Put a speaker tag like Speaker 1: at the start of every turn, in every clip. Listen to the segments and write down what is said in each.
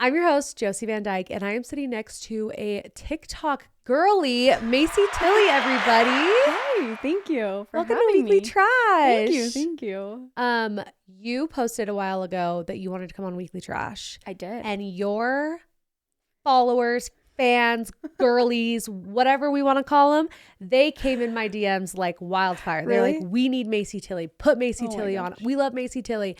Speaker 1: I'm your host, Josie Van Dyke, and I am sitting next to a TikTok girly, MAYCIE Tilley, everybody.
Speaker 2: Hey, thank you for
Speaker 1: Welcome to
Speaker 2: having
Speaker 1: Weekly
Speaker 2: me.
Speaker 1: Trash.
Speaker 2: Thank you.
Speaker 1: You posted a while ago that you wanted to come on Weekly Trash.
Speaker 2: I did.
Speaker 1: And your followers, fans, girlies, whatever we want to call them, they came in my DMs like wildfire. They're
Speaker 2: Really?
Speaker 1: like, we need MAYCIE Tilley. Put MAYCIE
Speaker 2: Oh my
Speaker 1: Tilley on.
Speaker 2: gosh.
Speaker 1: We love MAYCIE Tilley.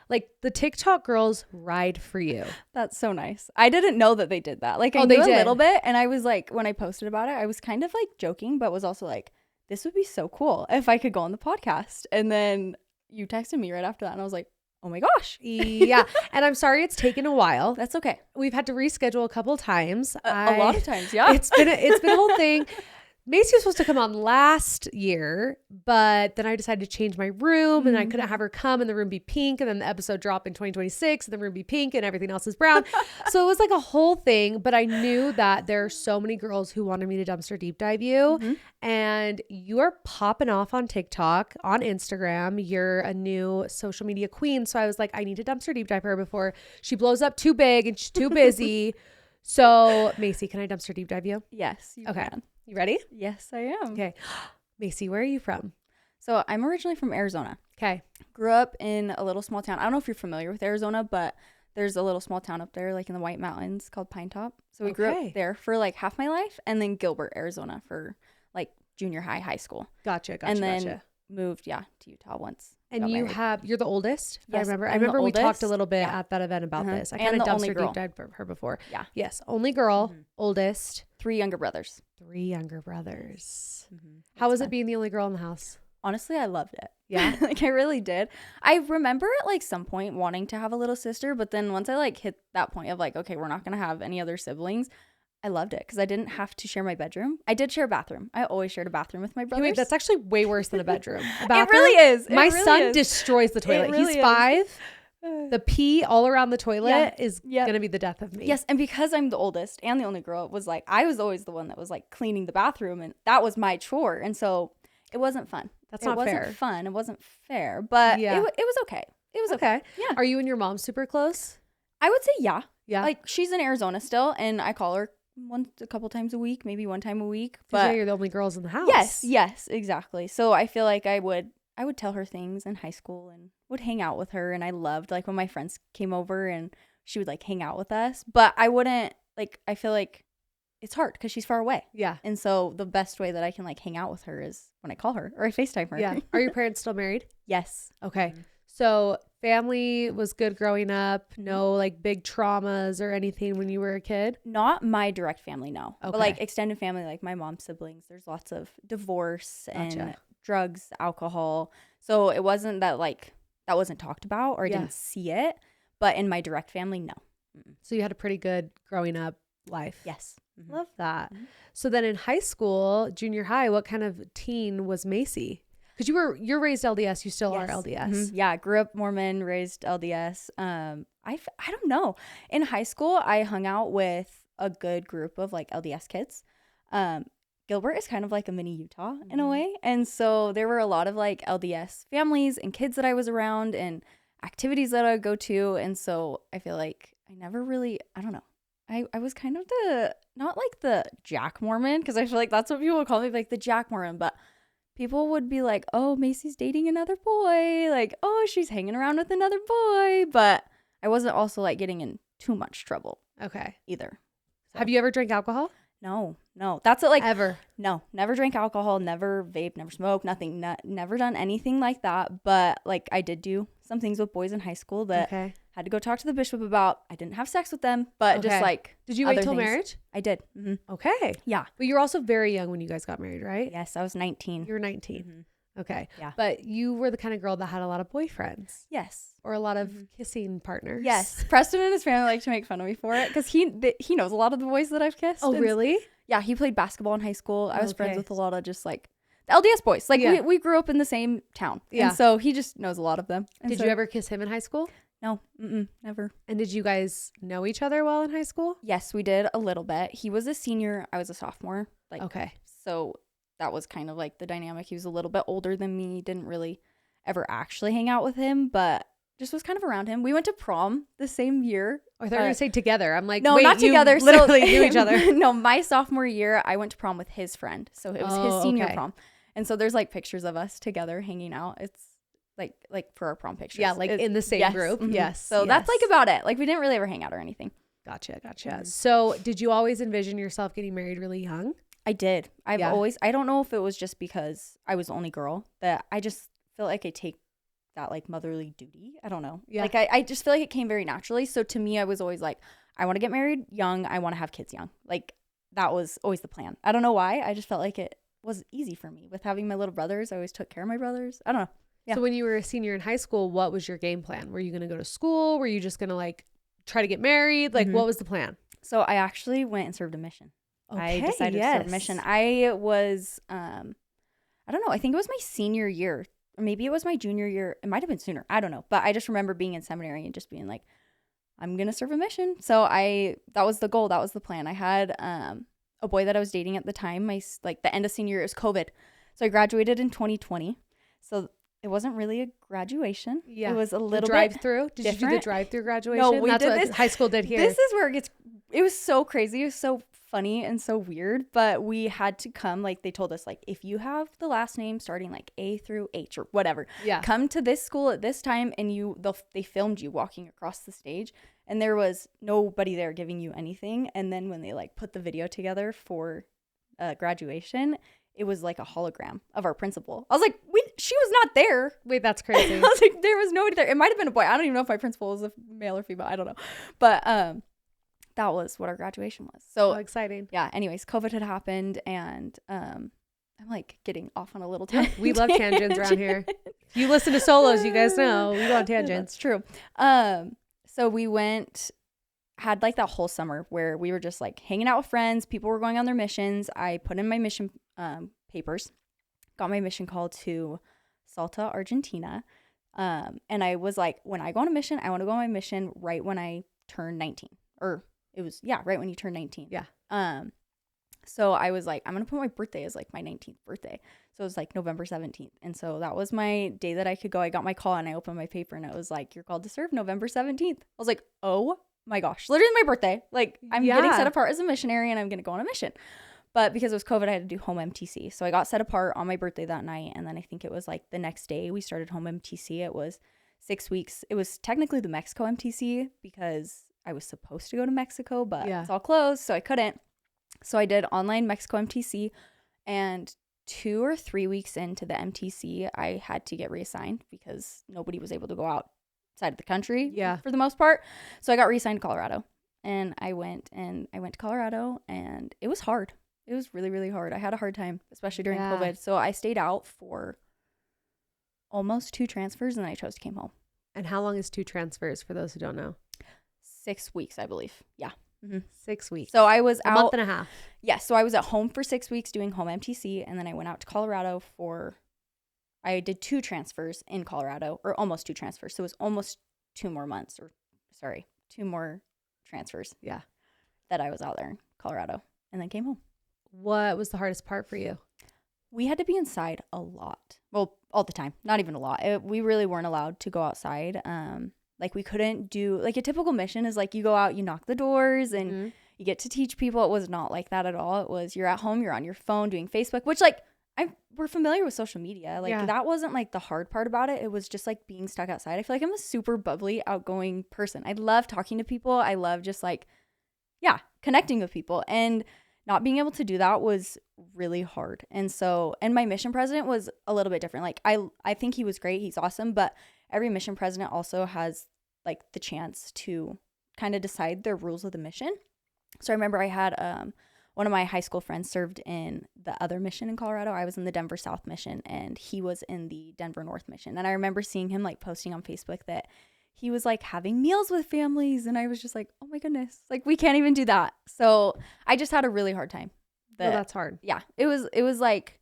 Speaker 1: Like, the TikTok girls ride for you.
Speaker 2: That's so nice. I didn't know that they did that. Like, I
Speaker 1: Oh, they
Speaker 2: knew a
Speaker 1: did.
Speaker 2: little bit, and I was like, when I posted about it, I was kind of like joking, but was also like, this would be so cool if I could go on the podcast. And then you texted me right after that, and I was like, oh my gosh.
Speaker 1: Yeah. And I'm sorry it's taken a while.
Speaker 2: That's okay.
Speaker 1: We've had to reschedule a couple times.
Speaker 2: A lot of times, yeah.
Speaker 1: It's been a whole thing. MAYCIE was supposed to come on last year, but then I decided to change my room and I couldn't have her come and the room be pink, and then the episode drop in 2026 and the room be pink and everything else is brown. So it was like a whole thing, but I knew that there are so many girls who wanted me to dumpster deep dive you, and you are popping off on TikTok, on Instagram. You're a new social media queen. So I was like, I need to dumpster deep dive her before she blows up too big and she's too busy. So MAYCIE, can I dumpster deep dive you?
Speaker 2: Yes, you
Speaker 1: Okay.
Speaker 2: can.
Speaker 1: You ready?
Speaker 2: Yes, I am.
Speaker 1: Okay. MAYCIE, where are you from?
Speaker 2: So I'm originally from Arizona.
Speaker 1: Okay.
Speaker 2: Grew up in a little small town. I don't know if you're familiar with Arizona, but there's a little small town up there, like in the White Mountains, called Pine Top. So we grew
Speaker 1: Okay.
Speaker 2: up there for like half my life, and then Gilbert, Arizona for like junior high school.
Speaker 1: Gotcha.
Speaker 2: And then moved, to Utah once.
Speaker 1: And
Speaker 2: got
Speaker 1: you're
Speaker 2: married.
Speaker 1: the oldest?
Speaker 2: Yes,
Speaker 1: I
Speaker 2: I'm the
Speaker 1: remember we talked
Speaker 2: oldest.
Speaker 1: a little bit
Speaker 2: Yeah.
Speaker 1: at that event about this. I
Speaker 2: And
Speaker 1: kind of
Speaker 2: the only
Speaker 1: dumpster
Speaker 2: girl.
Speaker 1: deep dived her before.
Speaker 2: Yeah.
Speaker 1: Yes. Only girl, oldest,
Speaker 2: 3 younger brothers.
Speaker 1: 3 younger brothers.
Speaker 2: Mm-hmm.
Speaker 1: How was it being the only girl in the house?
Speaker 2: Honestly, I loved it.
Speaker 1: Yeah?
Speaker 2: Like I really did. I remember at like some point wanting to have a little sister, but then once I like hit that point of like, okay, we're not going to have any other siblings, I loved it because I didn't have to share my bedroom. I did share a bathroom. I always shared a bathroom with my brothers.
Speaker 1: Wait, that's actually way worse than a bedroom. A
Speaker 2: It
Speaker 1: bathroom?
Speaker 2: really is.
Speaker 1: My son destroys the toilet.
Speaker 2: really
Speaker 1: He's
Speaker 2: is.
Speaker 1: 5. The pee all around the toilet is
Speaker 2: Yep.
Speaker 1: going to be the death of me.
Speaker 2: Yes, and because I'm the oldest and the only girl, it was like I was always the one that was like cleaning the bathroom, and that was my chore, and so it wasn't fun.
Speaker 1: That's not fair.
Speaker 2: It wasn't fun. It wasn't fair, but
Speaker 1: Yeah.
Speaker 2: it was okay. It was okay. Yeah.
Speaker 1: Are you and your mom super close?
Speaker 2: I would say yeah.
Speaker 1: Yeah.
Speaker 2: Like she's in Arizona still, and I call her a couple times a week, maybe one time a week.
Speaker 1: But
Speaker 2: But
Speaker 1: you're the only girls in the house.
Speaker 2: yes, exactly. So I feel like I would tell her things in high school and would hang out with her, and I loved like when my friends came over and she would like hang out with us. But I wouldn't like. I feel like it's hard because she's far away,
Speaker 1: Yeah.
Speaker 2: and so the best way that I can like hang out with her is when I call her or I FaceTime her.
Speaker 1: Yeah. Are your parents still married?
Speaker 2: Yes.
Speaker 1: Okay. So family was good growing up. No like big traumas or anything when you were a kid?
Speaker 2: Not my direct family, no.
Speaker 1: Okay.
Speaker 2: But like extended family, like my mom's siblings, there's lots of divorce and
Speaker 1: Gotcha.
Speaker 2: drugs, alcohol. So it wasn't that like that wasn't talked about or I
Speaker 1: Yeah.
Speaker 2: didn't see it. But in my direct family, no.
Speaker 1: So you had a pretty good growing up life.
Speaker 2: Yes. Mhm.
Speaker 1: Love that.
Speaker 2: Mhm.
Speaker 1: So then in high school, junior high, what kind of teen was MAYCIE? Because you're raised LDS, you still are
Speaker 2: Yes.
Speaker 1: LDS.
Speaker 2: Mhm. Yeah, grew up Mormon, raised LDS. I don't know. In high school, I hung out with a good group of like LDS kids. Gilbert is kind of like a mini Utah in a way. And so there were a lot of like LDS families and kids that I was around and activities that I would go to. And so I feel like I never really, I don't know. I was kind of not like the Jack Mormon, because I feel like that's what people would call me, like the Jack Mormon. But people would be like, oh, MAYCIE's dating another boy. Like, oh, she's hanging around with another boy. But I wasn't also like getting in too much trouble
Speaker 1: Okay.
Speaker 2: either. So,
Speaker 1: Have you ever drank alcohol?
Speaker 2: No. That's it. Like,
Speaker 1: Ever?
Speaker 2: no, never drank alcohol, never vape, never smoked, nothing, never done anything like that. But like I did do some things with boys in high school that
Speaker 1: Okay.
Speaker 2: had to go talk to the bishop about. I didn't have sex with them, but
Speaker 1: Okay.
Speaker 2: just like,
Speaker 1: Did you wait
Speaker 2: other
Speaker 1: till
Speaker 2: things.
Speaker 1: marriage?
Speaker 2: I did. Mm-hmm.
Speaker 1: Okay.
Speaker 2: Yeah.
Speaker 1: But you were also very young when you guys got married, right?
Speaker 2: Yes, I was 19.
Speaker 1: You were 19.
Speaker 2: Mhm.
Speaker 1: Okay.
Speaker 2: Yeah.
Speaker 1: But you were the kind of girl that had a lot of boyfriends
Speaker 2: Yes.
Speaker 1: or a lot of kissing partners.
Speaker 2: Yes. Preston and his family like to make fun of me for it because he knows a lot of the boys that I've kissed.
Speaker 1: Oh,
Speaker 2: And
Speaker 1: really?
Speaker 2: yeah, he played basketball in high school. I was friends
Speaker 1: Okay.
Speaker 2: with a lot of just like the LDS boys. Like
Speaker 1: Yeah.
Speaker 2: we grew up in the same town.
Speaker 1: Yeah.
Speaker 2: And so he just knows a lot of them. And
Speaker 1: Did
Speaker 2: so-
Speaker 1: you ever kiss him in high school?
Speaker 2: No, never.
Speaker 1: And did you guys know each other well in high school?
Speaker 2: Yes, we did a little bit. He was a senior. I was a sophomore. Like,
Speaker 1: Okay.
Speaker 2: so that was kind of like the dynamic. He was a little bit older than me. Didn't really ever actually hang out with him, but just was kind of around him. We went to prom the same year.
Speaker 1: I thought you were going to say together. I'm like,
Speaker 2: no,
Speaker 1: wait,
Speaker 2: not
Speaker 1: you
Speaker 2: together.
Speaker 1: literally knew each other.
Speaker 2: No, my sophomore year, I went to prom with his friend. So it was his senior
Speaker 1: okay.
Speaker 2: prom. And so there's like pictures of us together hanging out. It's like for our prom pictures.
Speaker 1: Yeah, like in the same group.
Speaker 2: Mm-hmm.
Speaker 1: Yes.
Speaker 2: So that's like about it. Like we didn't really ever hang out or anything.
Speaker 1: Gotcha.
Speaker 2: Mm-hmm.
Speaker 1: So did you always envision yourself getting married really young?
Speaker 2: I did. I don't know if it was just because I was the only girl, that I just feel like I take that like motherly duty. I don't know. Yeah. Like I just feel like it came very naturally. So to me, I was always like, I want to get married young. I want to have kids young. Like that was always the plan. I don't know why. I just felt like it was easy for me with having my little brothers. I always took care of my brothers. I don't know. Yeah.
Speaker 1: So when you were a senior in high school, what was your game plan? Were you going to go to school? Were you just going to like try to get married? Like what was the plan?
Speaker 2: So I actually went and served a mission.
Speaker 1: Okay,
Speaker 2: I decided to serve a mission. I was, I don't know. I think it was my senior year, or maybe it was my junior year. It might have been sooner. I don't know. But I just remember being in seminary and just being like, I'm going to serve a mission. So that was the goal. That was the plan. I had a boy that I was dating at the time. The end of senior year, it was COVID. So I graduated in 2020. So it wasn't really a graduation. Yeah. It was a little
Speaker 1: drive-through.
Speaker 2: Did
Speaker 1: you do the drive-through graduation?
Speaker 2: No, we
Speaker 1: That's
Speaker 2: did
Speaker 1: what
Speaker 2: this.
Speaker 1: High school did here.
Speaker 2: This is where it was so crazy. It was so funny and so weird, but we had to come, like they told us, like if you have the last name starting like A through H or whatever, come to this school at this time, and they filmed you walking across the stage, and there was nobody there giving you anything. And then when they like put the video together for graduation, it was like a hologram of our principal. I was like, she was not there.
Speaker 1: Wait, that's crazy.
Speaker 2: I was like, there was nobody there. It might have been a boy. I don't even know if my principal was a male or female. I don't know, but that was what our graduation was. So
Speaker 1: exciting.
Speaker 2: Yeah. Anyways, COVID had happened, and I'm like getting off on a little tangent.
Speaker 1: We love tangents around here. If you listen to solos, you guys know we go on tangents.
Speaker 2: That's true. So we had like that whole summer where we were just like hanging out with friends. People were going on their missions. I put in my mission papers, got my mission call to Salta, Argentina. And I was like, when I go on a mission, I want to go on my mission right when I turn 19, or it was, right when you turn 19.
Speaker 1: Yeah.
Speaker 2: So I was like, I'm going to put my birthday as like my 19th birthday. So it was like November 17th. And so that was my day that I could go. I got my call and I opened my paper and it was like, you're called to serve November 17th. I was like, oh my gosh, literally my birthday. Like I'm getting set apart as a missionary and I'm going to go on a mission. But because it was COVID, I had to do home MTC. So I got set apart on my birthday that night. And then I think it was like the next day we started home MTC. It was 6 weeks. It was technically the Mexico MTC because I was supposed to go to Mexico, but it's all closed, so I couldn't. So I did online Mexico MTC, and 2 or 3 weeks into the MTC, I had to get reassigned because nobody was able to go outside of the country for the most part. So I got reassigned to Colorado, and I went to Colorado, and it was hard. It was really, really hard. I had a hard time, especially during COVID. So I stayed out for almost 2 transfers, and then I chose to come home.
Speaker 1: And how long is 2 transfers for those who don't know?
Speaker 2: 6 weeks, I believe. Yeah.
Speaker 1: Mm-hmm. 6 weeks.
Speaker 2: So I was out.
Speaker 1: A month and a half.
Speaker 2: Yeah. So I was at home for 6 weeks doing home MTC. And then I went out to Colorado I did 2 transfers in Colorado, or almost 2 transfers. So it was almost 2 more months, 2 more transfers.
Speaker 1: Yeah.
Speaker 2: That I was out there in Colorado and then came home.
Speaker 1: What was the hardest part for you?
Speaker 2: We had to be inside a lot. Well, all the time. Not even a lot. We really weren't allowed to go outside. Like we couldn't do, like a typical mission is like you go out, you knock the doors and you get to teach people. It was not like that at all. It was you're at home, you're on your phone doing Facebook, which like we're familiar with social media. Like that wasn't like the hard part about it. It was just like being stuck outside. I feel like I'm a super bubbly, outgoing person. I love talking to people. I love just like, connecting with people, and not being able to do that was really hard. And my mission president was a little bit different. Like I think he was great. He's awesome. But every mission president also has like the chance to kind of decide their rules of the mission. So I remember I had one of my high school friends served in the other mission in Colorado. I was in the Denver South mission and he was in the Denver North mission. And I remember seeing him like posting on Facebook that he was like having meals with families. And I was just like, oh my goodness, like we can't even do that. So I just had a really hard time.
Speaker 1: That's hard.
Speaker 2: Yeah. It was like,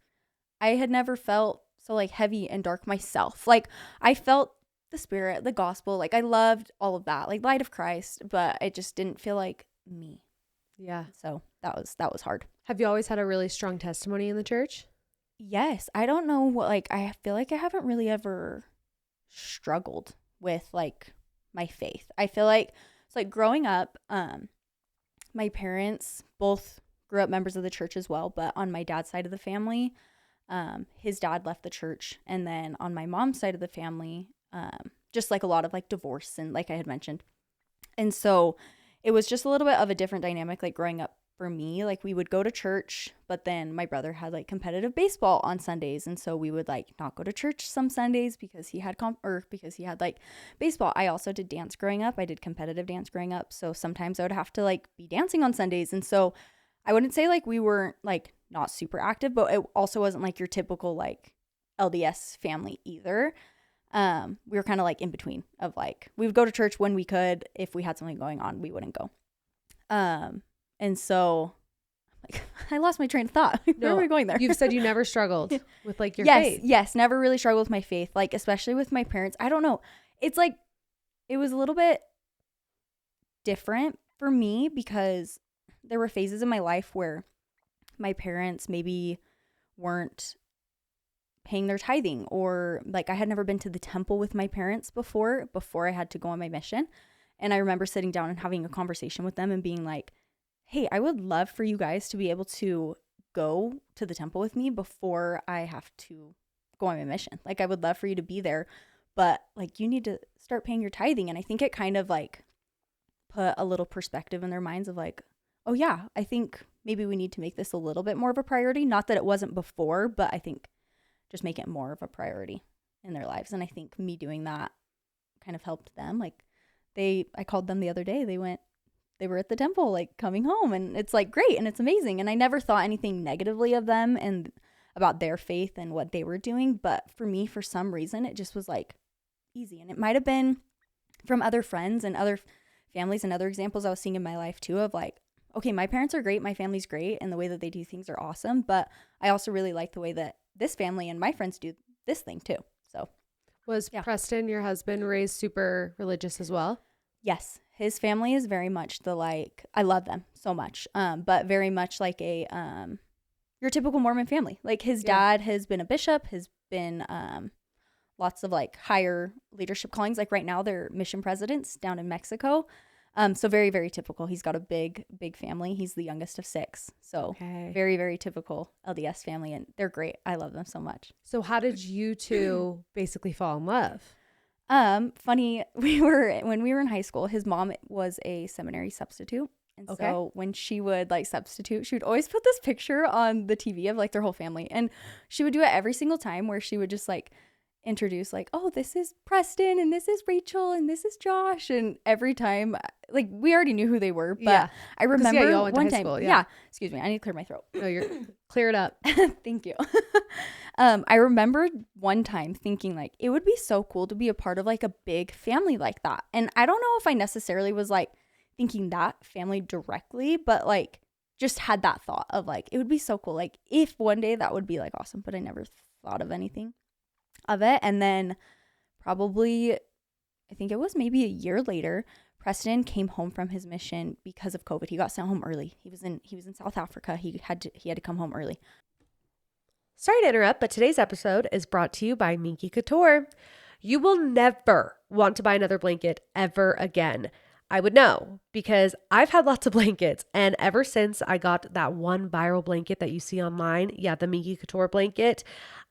Speaker 2: I had never felt so like heavy and dark myself. Like I felt the spirit, the gospel. Like I loved all of that, like light of Christ, but it just didn't feel like me.
Speaker 1: Yeah.
Speaker 2: So that was hard.
Speaker 1: Have you always had a really strong testimony in the church?
Speaker 2: Yes. I don't know what, like, I feel like I haven't really ever struggled with like my faith. I feel like it's like growing up, my parents both grew up members of the church as well, but on my dad's side of the family, his dad left the church. And then on my mom's side of the family, just like a lot of like divorce and like I had mentioned. And so it was just a little bit of a different dynamic, like growing up for me. Like we would go to church, but then my brother had like competitive baseball on Sundays. And so we would like not go to church some Sundays because he had because he had like baseball. I also did dance growing up. I did competitive dance growing up. So sometimes I would have to like be dancing on Sundays. And so I wouldn't say like we weren't like not super active, but it also wasn't like your typical like LDS family either. We were kind of like in between of like, we would go to church when we could. If we had something going on, we wouldn't go. And so like, I lost my train of thought. Where are we going there?
Speaker 1: You've said you never struggled with like your
Speaker 2: faith.
Speaker 1: faith.
Speaker 2: Yes. Never really struggled with my faith. Like, especially with my parents. I don't know. It's like, it was a little bit different for me because there were phases in my life where my parents maybe weren't paying their tithing, or like I had never been to the temple with my parents before I had to go on my mission. And I remember sitting down and having a conversation with them and being like, hey, I would love for you guys to be able to go to the temple with me before I have to go on my mission. Like I would love for you to be there, but like you need to start paying your tithing. And I think it kind of like put a little perspective in their minds of like, oh yeah, I think maybe we need to make this a little bit more of a priority. Not that it wasn't before, but I think just make it more of a priority in their lives. And I think me doing that kind of helped them. Like I called them the other day. They were at the temple, like coming home, and it's like great. And it's amazing. And I never thought anything negatively of them and about their faith and what they were doing. But for me, for some reason, it just was like easy. And it might've been from other friends and other families and other examples I was seeing in my life too, of like, okay, my parents are great. My family's great. And the way that they do things are awesome. But I also really like the way that this family and my friends do this thing too. So
Speaker 1: was Preston, your husband, raised super religious as well?
Speaker 2: Yes. His family is very much the like, I love them so much. But very much like a, your typical Mormon family. Like his dad has been a bishop, has been, lots of like higher leadership callings. Like right now they're mission presidents down in Mexico. So very, very typical. He's got a big, big family. He's the youngest of 6. So very, very typical LDS family. And they're great. I love them so much.
Speaker 1: So how did you two basically fall in love?
Speaker 2: Funny, when we were in high school, his mom was a seminary substitute. And so when she would like substitute, she would always put this picture on the TV of like their whole family. And she would do it every single time where she would just like introduce like, oh, this is Preston and this is Rachel and this is Josh. And every time, like we already knew who they were, but I remember one time, excuse me, I need to clear my throat.
Speaker 1: No, you're clear it up.
Speaker 2: Thank you. I remember one time thinking like, it would be so cool to be a part of like a big family like that. And I don't know if I necessarily was like thinking that family directly, but like just had that thought of like, it would be so cool. Like if one day that would be like awesome, but I never thought of anything of it. And then probably, I think it was maybe a year later, Preston came home from his mission because of COVID. He got sent home early. He was in South Africa. He had to come home early.
Speaker 1: Sorry to interrupt, but today's episode is brought to you by MAYCIE Couture. You will never want to buy another blanket ever again. I would know because I've had lots of blankets, and ever since I got that one viral blanket that you see online, the MAYCIE Couture blanket,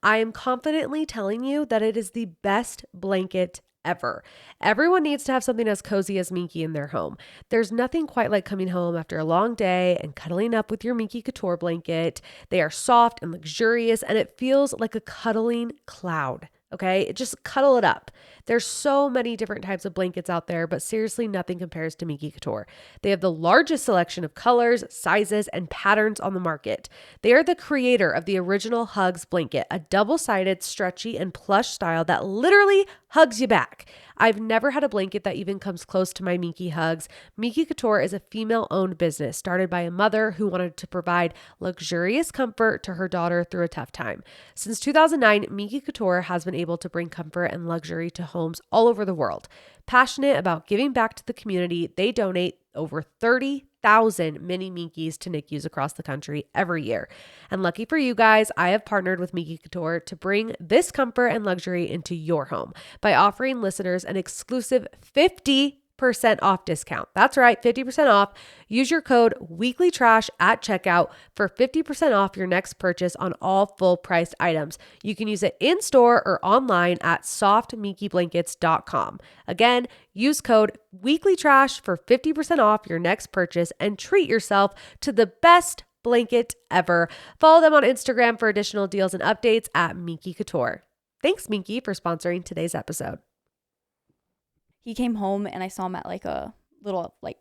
Speaker 1: I am confidently telling you that it is the best blanket ever. Everyone needs to have something as cozy as MAYCIE in their home. There's nothing quite like coming home after a long day and cuddling up with your MAYCIE Couture blanket. They are soft and luxurious, and it feels like a cuddling cloud. Okay, just cuddle it up. There's so many different types of blankets out there, but seriously, nothing compares to MAYCIE Couture. They have the largest selection of colors, sizes, and patterns on the market. They are the creator of the original Hugs blanket, a double-sided, stretchy, and plush style that literally hugs you back. I've never had a blanket that even comes close to my MAYCIE Hugs. MAYCIE Couture is a female-owned business started by a mother who wanted to provide luxurious comfort to her daughter through a tough time. Since 2009, MAYCIE Couture has been able to bring comfort and luxury to homes all over the world. Passionate about giving back to the community, they donate over 30 50,000 mini Minkies to NICUs across the country every year. And lucky for you guys, I have partnered with MAYCIE Couture to bring this comfort and luxury into your home by offering listeners an exclusive 50% off discount. That's right, 50% off. Use your code weeklytrash at checkout for 50% off your next purchase on all full priced items. You can use it in store or online at softminkieblankets.com. Again, use code weeklytrash for 50% off your next purchase and treat yourself to the best blanket ever. Follow them on Instagram for additional deals and updates at MAYCIE Couture. Thanks, MAYCIE, for sponsoring today's episode.
Speaker 2: He came home and I saw him at like a little like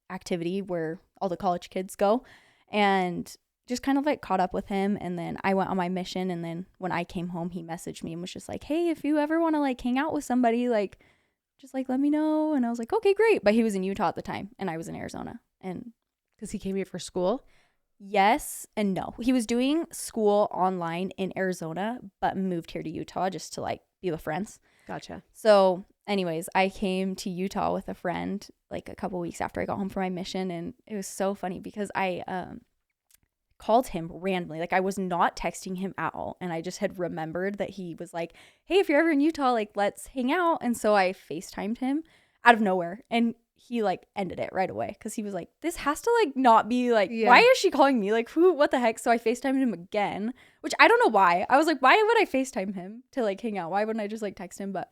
Speaker 2: activity where all the college kids go, and just kind of like caught up with him. And then I went on my mission, and then when I came home, he messaged me and was just like, hey, if you ever want to like hang out with somebody, like just like let me know. And I was like, okay, great. But he was in Utah at the time and I was in Arizona. And
Speaker 1: Because he came here for school?
Speaker 2: yes and no. He was doing school online in Arizona but moved here to Utah just to like be with friends.
Speaker 1: Gotcha.
Speaker 2: So anyways, I came to Utah with a friend like a couple weeks after I got home from my mission, and it was so funny because I called him randomly. Like I was not texting him at all, and I just had remembered that he was like, hey, if you're ever in Utah, like let's hang out. And so I FaceTimed him out of nowhere, and he like ended it right away because he was like, this has to like not be like, why is she calling me? Like what the heck? So I FaceTimed him again, which I don't know why. I was like, why would I FaceTime him to like hang out? Why wouldn't I just like text him? But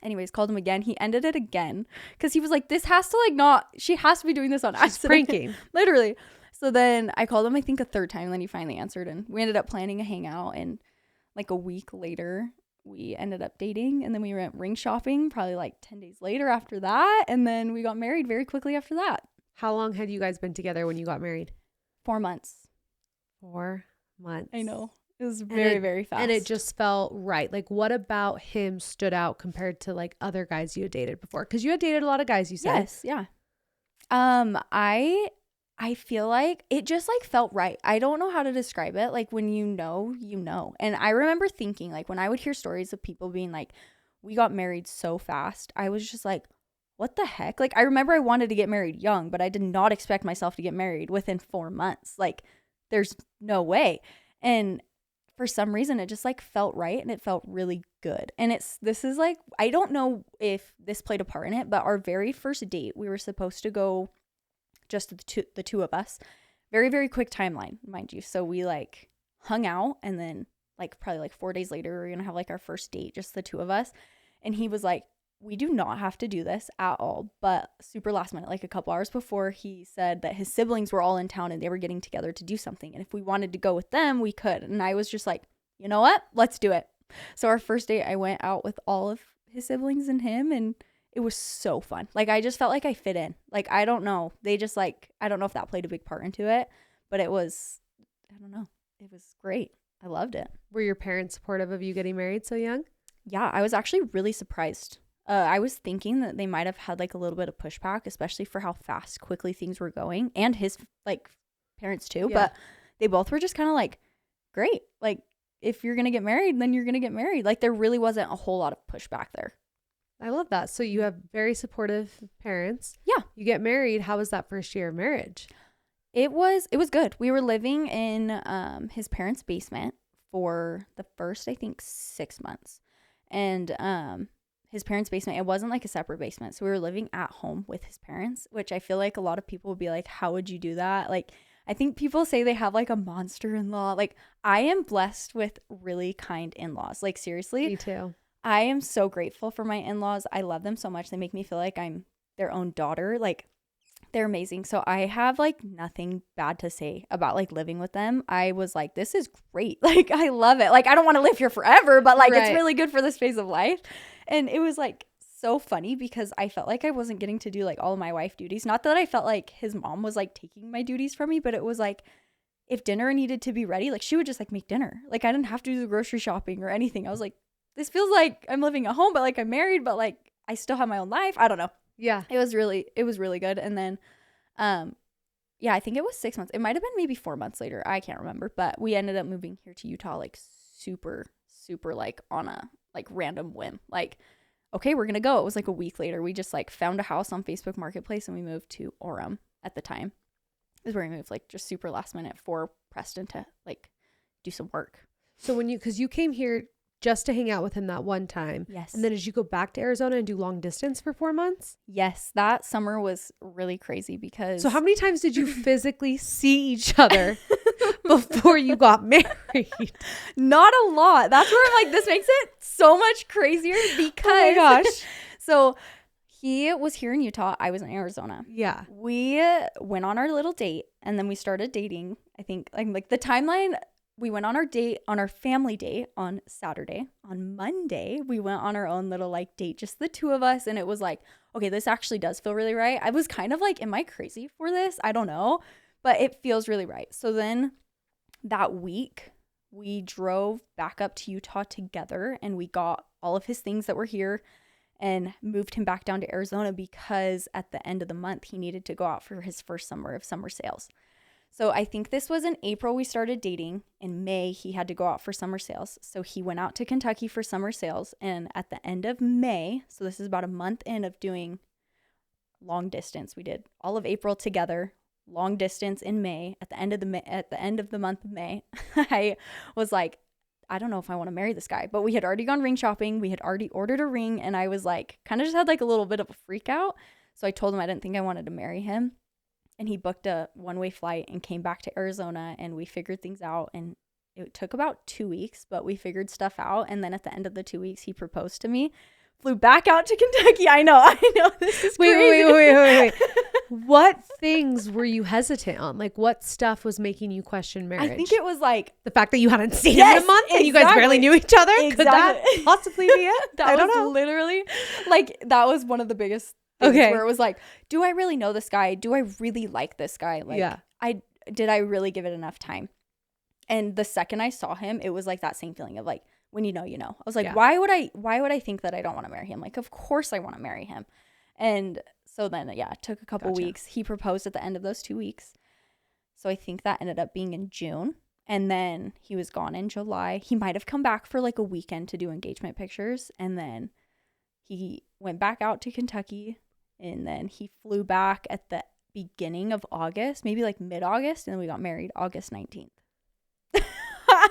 Speaker 2: anyways, called him again. He ended it again because he was like, this has to like not, she has to be doing this on accident.
Speaker 1: Pranking.
Speaker 2: Literally. So then I called him, I think a third time, and then he finally answered, and we ended up planning a hangout. And like a week later, we ended up dating, and then we went ring shopping probably like 10 days later after that. And then we got married very quickly after that.
Speaker 1: How long had you guys been together when you got married?
Speaker 2: 4 months.
Speaker 1: 4 months.
Speaker 2: I know. It was very, very fast.
Speaker 1: And it just felt right. Like, what about him stood out compared to like other guys you had dated before? Because you had dated a lot of guys, you said.
Speaker 2: Yes, yeah. I feel like it just like felt right. I don't know how to describe it. Like when you know, you know. And I remember thinking like when I would hear stories of people being like, we got married so fast, I was just like, what the heck? Like I remember I wanted to get married young, but I did not expect myself to get married within 4 months. Like there's no way. And for some reason it just like felt right, and it felt really good. And this is like, I don't know if this played a part in it, but our very first date, we were supposed to go just the two of us. Very, very quick timeline, mind you. So we like hung out, and then like probably like 4 days later, we were going to have like our first date, just the two of us. And he was like, we do not have to do this at all. But super last minute, like a couple hours before, he said that his siblings were all in town and they were getting together to do something. And if we wanted to go with them, we could. And I was just like, you know what? Let's do it. So our first date, I went out with all of his siblings and him, and it was so fun. Like, I just felt like I fit in. Like, I don't know. They just like, I don't know if that played a big part into it, but it was, I don't know. It was great. I loved it.
Speaker 1: Were your parents supportive of you getting married so young?
Speaker 2: Yeah, I was actually really surprised. I was thinking that they might have had like a little bit of pushback, especially for how fast, quickly things were going, and his like parents too.
Speaker 1: Yeah.
Speaker 2: But they both were just kind of like, great. Like, if you're going to get married, then you're going to get married. Like, there really wasn't a whole lot of pushback there.
Speaker 1: I love that. So you have very supportive parents.
Speaker 2: Yeah.
Speaker 1: You get married. How was that first year of marriage?
Speaker 2: It was good. We were living in his parents' basement for the first, I think, 6 months. And his parents' basement, it wasn't like a separate basement. So we were living at home with his parents, which I feel like a lot of people would be like, how would you do that? Like, I think people say they have like a monster in-law. Like, I am blessed with really kind in-laws. Like, seriously.
Speaker 1: Me too.
Speaker 2: I am so grateful for my in-laws. I love them so much. They make me feel like I'm their own daughter. Like, they're amazing. So I have like nothing bad to say about like living with them. I was like, this is great. Like, I love it. Like, I don't want to live here forever, but like, It's really good for this phase of life. And it was like so funny because I felt like I wasn't getting to do like all of my wife duties. Not that I felt like his mom was like taking my duties from me, but it was like, if dinner needed to be ready, like she would just like make dinner. Like, I didn't have to do the grocery shopping or anything. I was like, this feels like I'm living at home, but like I'm married, but like I still have my own life. I don't know.
Speaker 1: Yeah.
Speaker 2: It was really good. And then, yeah, I think it was 6 months. It might've been maybe 4 months later. I can't remember, but we ended up moving here to Utah, like super, super like on a like random whim. Like, okay, we're going to go. It was like a week later. We just like found a house on Facebook Marketplace and we moved to Orem at the time. is where we moved, like just super last minute for Preston to like do some work.
Speaker 1: So because you came here just to hang out with him that one time.
Speaker 2: Yes.
Speaker 1: And then did you go back to Arizona and do long distance for 4 months?
Speaker 2: Yes. That summer was really crazy because.
Speaker 1: So how many times did you physically see each other before you got married?
Speaker 2: Not a lot. That's where I'm like, this makes it so much crazier because.
Speaker 1: Oh my gosh.
Speaker 2: So he was here in Utah. I was in Arizona.
Speaker 1: Yeah.
Speaker 2: We went on our little date and then we started dating. I think like the timeline. We went on our family date on Saturday. On Monday, we went on our own little like date, just the two of us. And it was like, okay, this actually does feel really right. I was kind of like, am I crazy for this? I don't know, but it feels really right. So then that week we drove back up to Utah together and we got all of his things that were here and moved him back down to Arizona because at the end of the month, he needed to go out for his first summer of summer sales. So I think this was in April we started dating. In May, he had to go out for summer sales. So he went out to Kentucky for summer sales. And at the end of May, so this is about a month in of doing long distance. We did all of April together, long distance in May. At the end of the month of May, I was like, I don't know if I want to marry this guy. But we had already gone ring shopping. We had already ordered a ring. And I was like, kind of just had like a little bit of a freak out. So I told him I didn't think I wanted to marry him. And he booked a one-way flight and came back to Arizona and we figured things out. And it took about 2 weeks, but we figured stuff out. And then at the end of the 2 weeks, he proposed to me, flew back out to Kentucky. I know. This is crazy.
Speaker 1: Wait. What things were you hesitant on? Like what stuff was making you question marriage?
Speaker 2: I think it was like
Speaker 1: the fact that you hadn't seen him in a month and you guys barely knew each other.
Speaker 2: Exactly.
Speaker 1: Could that possibly be it?
Speaker 2: I don't know. Literally, like that was one of the biggest things where it was like, do I really know this guy? Do I really like this guy? Like, did I really give it enough time? And the second I saw him, it was like that same feeling of like, when you know, you know. I was like, why would I think that I don't want to marry him? Like, of course I want to marry him. And so then, it took a couple weeks. He proposed at the end of those 2 weeks. So I think that ended up being in June. And then he was gone in July. He might have come back for like a weekend to do engagement pictures. And then he went back out to Kentucky. And then he flew back at the beginning of August, maybe like mid-August. And then we got married August 19th.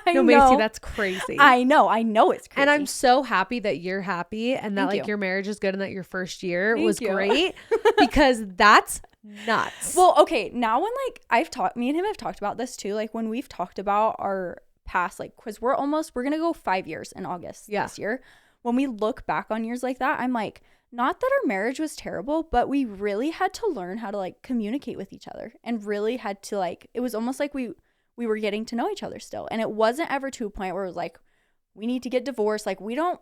Speaker 1: No, MAYCIE, that's crazy.
Speaker 2: I know it's crazy.
Speaker 1: And I'm so happy that you're happy and that like your marriage is good and that your first year was great because that's nuts.
Speaker 2: Well, okay, now when like me and him have talked about this too, like when we've talked about our past, like, because we're going to go 5 years in August this year. When we look back on years like that, I'm like, not that our marriage was terrible, but we really had to learn how to like communicate with each other and really had to like, it was almost like we were getting to know each other still. And it wasn't ever to a point where it was like, we need to get divorced. Like we don't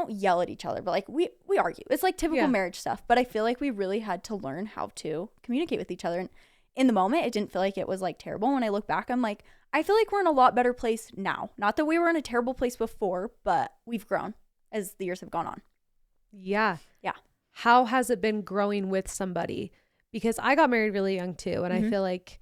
Speaker 2: yell at each other, but like we argue. It's like typical marriage stuff. But I feel like we really had to learn how to communicate with each other. And in the moment, it didn't feel like it was like terrible. When I look back, I'm like, I feel like we're in a lot better place now. Not that we were in a terrible place before, but we've grown as the years have gone on.
Speaker 1: Yeah.
Speaker 2: Yeah.
Speaker 1: How has it been growing with somebody? Because I got married really young too. And I feel like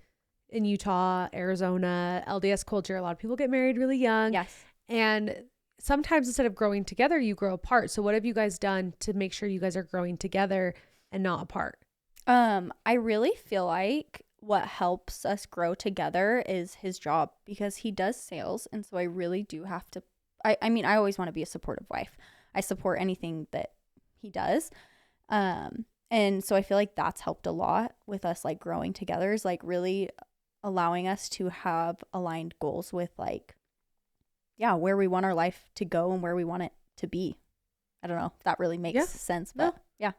Speaker 1: in Utah, Arizona, LDS culture, a lot of people get married really young.
Speaker 2: Yes.
Speaker 1: And sometimes instead of growing together, you grow apart. So what have you guys done to make sure you guys are growing together and not apart?
Speaker 2: I really feel like what helps us grow together is his job because he does sales. And so I really do have to, I mean, I always want to be a supportive wife. I support anything that he does. And so I feel like that's helped a lot with us like growing together, is like really allowing us to have aligned goals with like, where we want our life to go and where we want it to be. I don't know if that really makes sense, but yeah.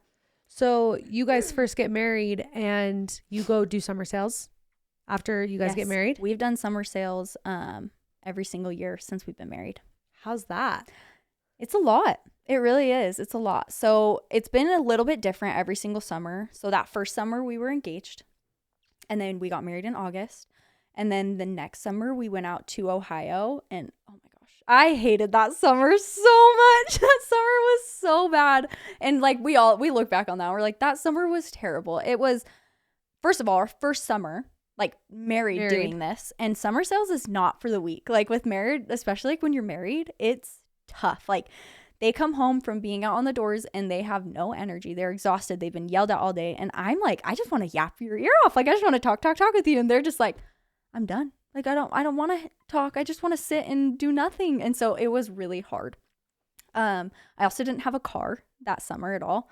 Speaker 1: So you guys first get married and you go do summer sales after you guys get married?
Speaker 2: We've done summer sales every single year since we've been married.
Speaker 1: How's that?
Speaker 2: It's a lot. It really is. It's a lot. So it's been a little bit different every single summer. So that first summer we were engaged and then we got married in August. And then the next summer we went out to Ohio and oh my gosh, I hated that summer so much. That summer was so bad. And like we look back on that. We're like, that summer was terrible. It was, first of all, our first summer, like married doing this. And summer sales is not for the weak. Like with married, especially like when you're married, it's tough. Like They come home from being out on the doors and they have no energy. They're exhausted. They've been yelled at all day. And I'm like, I just want to yap your ear off. Like, I just want to talk with you. And they're just like, I'm done. Like, I don't want to talk. I just want to sit and do nothing. And so it was really hard. I also didn't have a car that summer at all.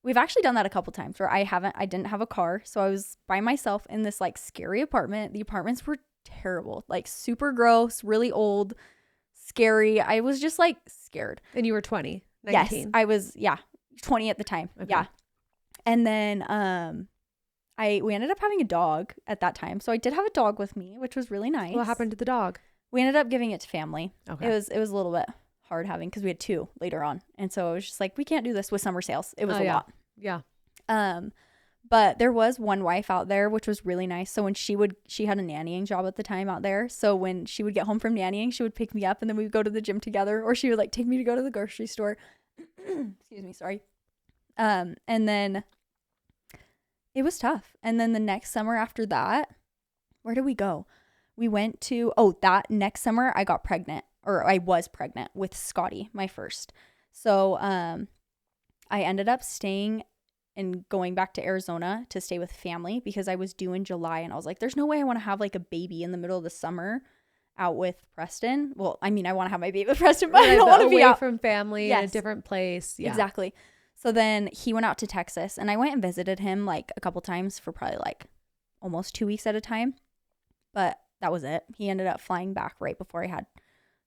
Speaker 2: We've actually done that a couple times where I didn't have a car. So I was by myself in this like scary apartment. The apartments were terrible, like super gross, really old, scary. I was just like scared.
Speaker 1: And you were 20, 19.
Speaker 2: Yes, I was, 20 at the time. Okay. Yeah. And then we ended up having a dog at that time. So I did have a dog with me, which was really nice.
Speaker 1: What happened to the dog?
Speaker 2: We ended up giving it to family.
Speaker 1: Okay.
Speaker 2: It was a little bit hard having because we had 2 later on. And so it was just like, we can't do this with summer sales. It was a lot.
Speaker 1: Yeah.
Speaker 2: But there was one wife out there, which was really nice. So when she had a nannying job at the time out there. So when she would get home from nannying, she would pick me up and then we would go to the gym together, or she would like take me to go to the grocery store. Excuse me. Sorry. And then it was tough. And then the next summer after that, where did we go? We went to, that next summer I got pregnant, or I was pregnant with Scotty, my first. So, I ended up staying and going back to Arizona to stay with family because I was due in July, and I was like, there's no way I want to have like a baby in the middle of the summer out with Preston. Well, I mean, I want to have my baby with Preston, but I don't want to be out
Speaker 1: from family in a different place. Yeah.
Speaker 2: Exactly. So then he went out to Texas and I went and visited him like a couple times for probably like almost 2 weeks at a time. But that was it. He ended up flying back right before I had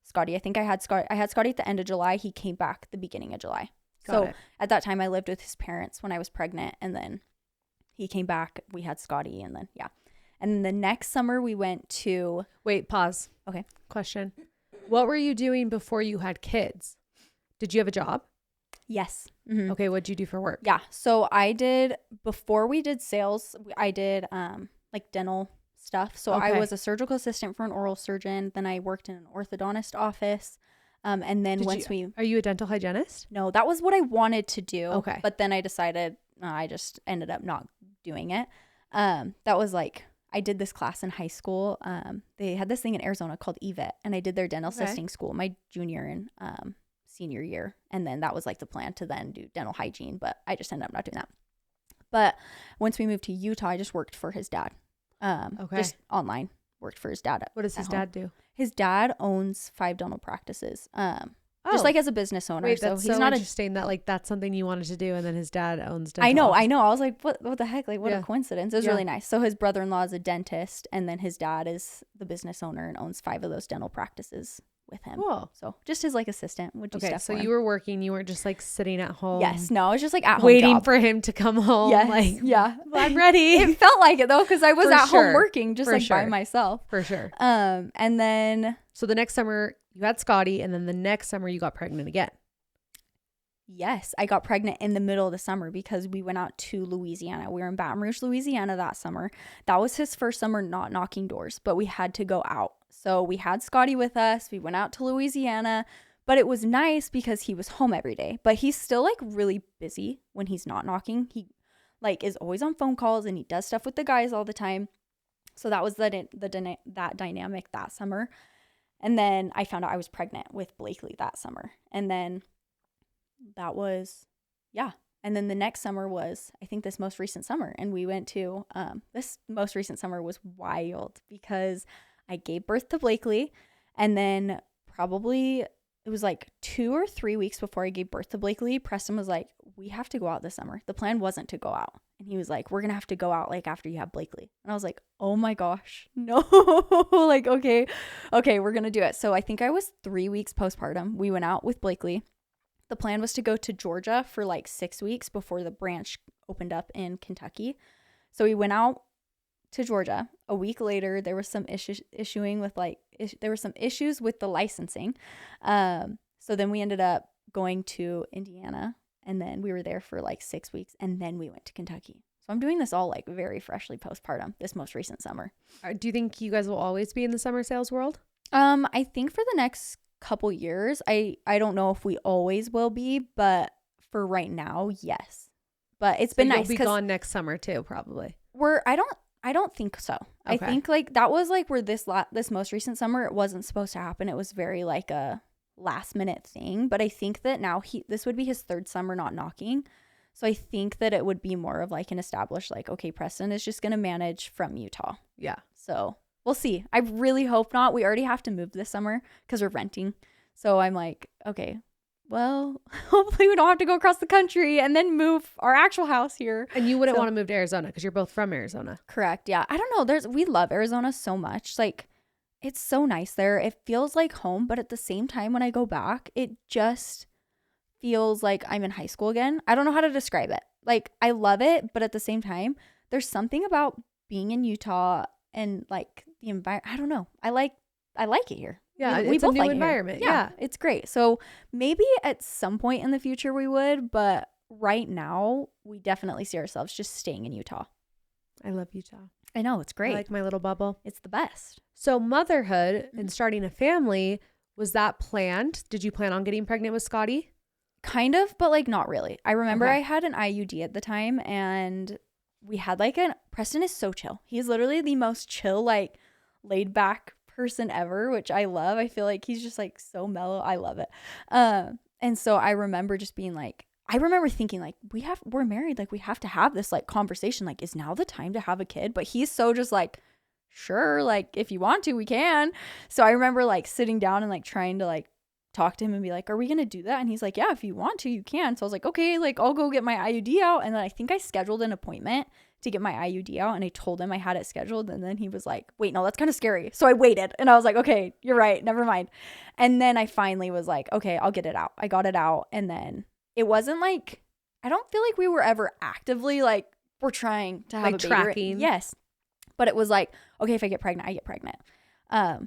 Speaker 2: Scotty. I think I had Scotty at the end of July. He came back the beginning of July. So at that time I lived with his parents when I was pregnant, and then he came back. We had Scotty, and then and then the next summer we went to.
Speaker 1: Wait, pause.
Speaker 2: Okay.
Speaker 1: Question. What were you doing before you had kids? Did you have a job?
Speaker 2: Yes. Mm-hmm.
Speaker 1: Okay. What'd you do for work?
Speaker 2: Yeah. So I did, before we did sales, I did like dental stuff. So I was a surgical assistant for an oral surgeon. Then I worked in an orthodontist office. And then
Speaker 1: are you a dental hygienist?
Speaker 2: No, that was what I wanted to do.
Speaker 1: Okay.
Speaker 2: But then I decided, I just ended up not doing it. That was like, I did this class in high school. They had this thing in Arizona called EVET, and I did their dental assisting school my junior and senior year. And then that was like the plan to then do dental hygiene, but I just ended up not doing that. But once we moved to Utah, I just worked for his dad. Just online, worked for his dad.
Speaker 1: What does his dad do?
Speaker 2: His dad owns 5 dental practices. Just like as a business owner.
Speaker 1: Wait,
Speaker 2: so
Speaker 1: that's
Speaker 2: he's
Speaker 1: so
Speaker 2: not
Speaker 1: interesting that like that's something you wanted to do, and then his dad owns dental.
Speaker 2: I know. I was like, what the heck? Like, what a coincidence. It was really nice. So his brother-in-law is a dentist, and then his dad is the business owner and owns 5 of those dental practices with him.
Speaker 1: Cool.
Speaker 2: So just his like assistant would do stuff.
Speaker 1: So
Speaker 2: for him.
Speaker 1: You were working. You weren't just like sitting at home.
Speaker 2: Yes. No, I was just like at home
Speaker 1: waiting for him to come home.
Speaker 2: Yes.
Speaker 1: Like,
Speaker 2: yeah.
Speaker 1: Well, I'm ready.
Speaker 2: It felt like it though, because I was at home working just like by myself.
Speaker 1: For sure.
Speaker 2: And then.
Speaker 1: So the next summer you had Scotty, and then the next summer you got pregnant again.
Speaker 2: Yes, I got pregnant in the middle of the summer because we went out to Louisiana. We were in Baton Rouge, Louisiana that summer. That was his first summer not knocking doors, but we had to go out. So we had Scotty with us. We went out to Louisiana, but it was nice because he was home every day. But he's still like really busy when he's not knocking. He like is always on phone calls and he does stuff with the guys all the time. So that was that dynamic that summer. And then I found out I was pregnant with Blakely that summer. And then that was, and then the next summer was, I think, this most recent summer. And we went to, this most recent summer was wild because I gave birth to Blakely. And then probably it was like 2 or 3 weeks before I gave birth to Blakely, Preston was like, we have to go out this summer. The plan wasn't to go out. And he was like, we're going to have to go out like after you have Blakely. And I was like, oh my gosh, no. Like, okay, we're going to do it. So I think I was 3 weeks postpartum. We went out with Blakely. The plan was to go to Georgia for like 6 weeks before the branch opened up in Kentucky. So we went out to Georgia. A week later, there was some issues with the licensing. So then we ended up going to Indiana, and then we were there for like 6 weeks, and then we went to Kentucky. So I'm doing this all like very freshly postpartum this most recent summer.
Speaker 1: Do you think you guys will always be in the summer sales world?
Speaker 2: I think for the next couple years, I don't know if we always will be, but for right now, yes. But it's been nice.
Speaker 1: You'll be gone next summer too, probably.
Speaker 2: I don't think so. Okay. I think like that was like where this most recent summer, it wasn't supposed to happen. It was very like a last minute thing. But I think that now this would be his third summer not knocking. So I think that it would be more of like an established, like, okay, Preston is just going to manage from Utah.
Speaker 1: Yeah.
Speaker 2: So we'll see. I really hope not. We already have to move this summer because we're renting. So I'm like, okay, well, hopefully we don't have to go across the country and then move our actual house here.
Speaker 1: And you wouldn't want to move to Arizona because you're both from Arizona.
Speaker 2: Correct. Yeah. I don't know. We love Arizona so much. Like, it's so nice there. It feels like home, but at the same time, when I go back, it just feels like I'm in high school again. I don't know how to describe it. Like, I love it, but at the same time, there's something about being in Utah and like the environment. I don't know. I like it here.
Speaker 1: Yeah,
Speaker 2: we
Speaker 1: it's
Speaker 2: both
Speaker 1: a new
Speaker 2: like
Speaker 1: environment.
Speaker 2: Yeah, it's great. So maybe at some point in the future we would, but right now we definitely see ourselves just staying in Utah.
Speaker 1: I love Utah.
Speaker 2: I know, it's great.
Speaker 1: I like my little bubble.
Speaker 2: It's the best.
Speaker 1: So motherhood and starting a family, was that planned? Did you plan on getting pregnant with Scotty?
Speaker 2: Kind of, but like not really. I remember
Speaker 1: Okay.
Speaker 2: I had an IUD at the time, and we had like Preston is so chill. He's literally the most chill, like laid back person ever, which I love. I feel like he's just like so mellow. I love it. And so I remember just being like, I remember thinking like, we're married, like we have to have this like conversation, like, is now the time to have a kid? But he's so just like, sure, like if you want to, we can. So I remember like sitting down and like trying to like talk to him and be like, are we gonna do that? And he's like, yeah, if you want to, you can. So I was like, okay, like I'll go get my IUD out. And then I think I scheduled an appointment to get my IUD out, and I told him I had it scheduled, and then he was like, wait, no, that's kind of scary. So I waited, and I was like, okay, you're right, never mind. And then I finally was like, okay, I'll get it out. I got it out, and then it wasn't like, I don't feel like we were ever actively like, we're trying to have
Speaker 1: Like
Speaker 2: a baby.
Speaker 1: tracking.
Speaker 2: Yes. But it was like, okay, if I get pregnant, I get pregnant.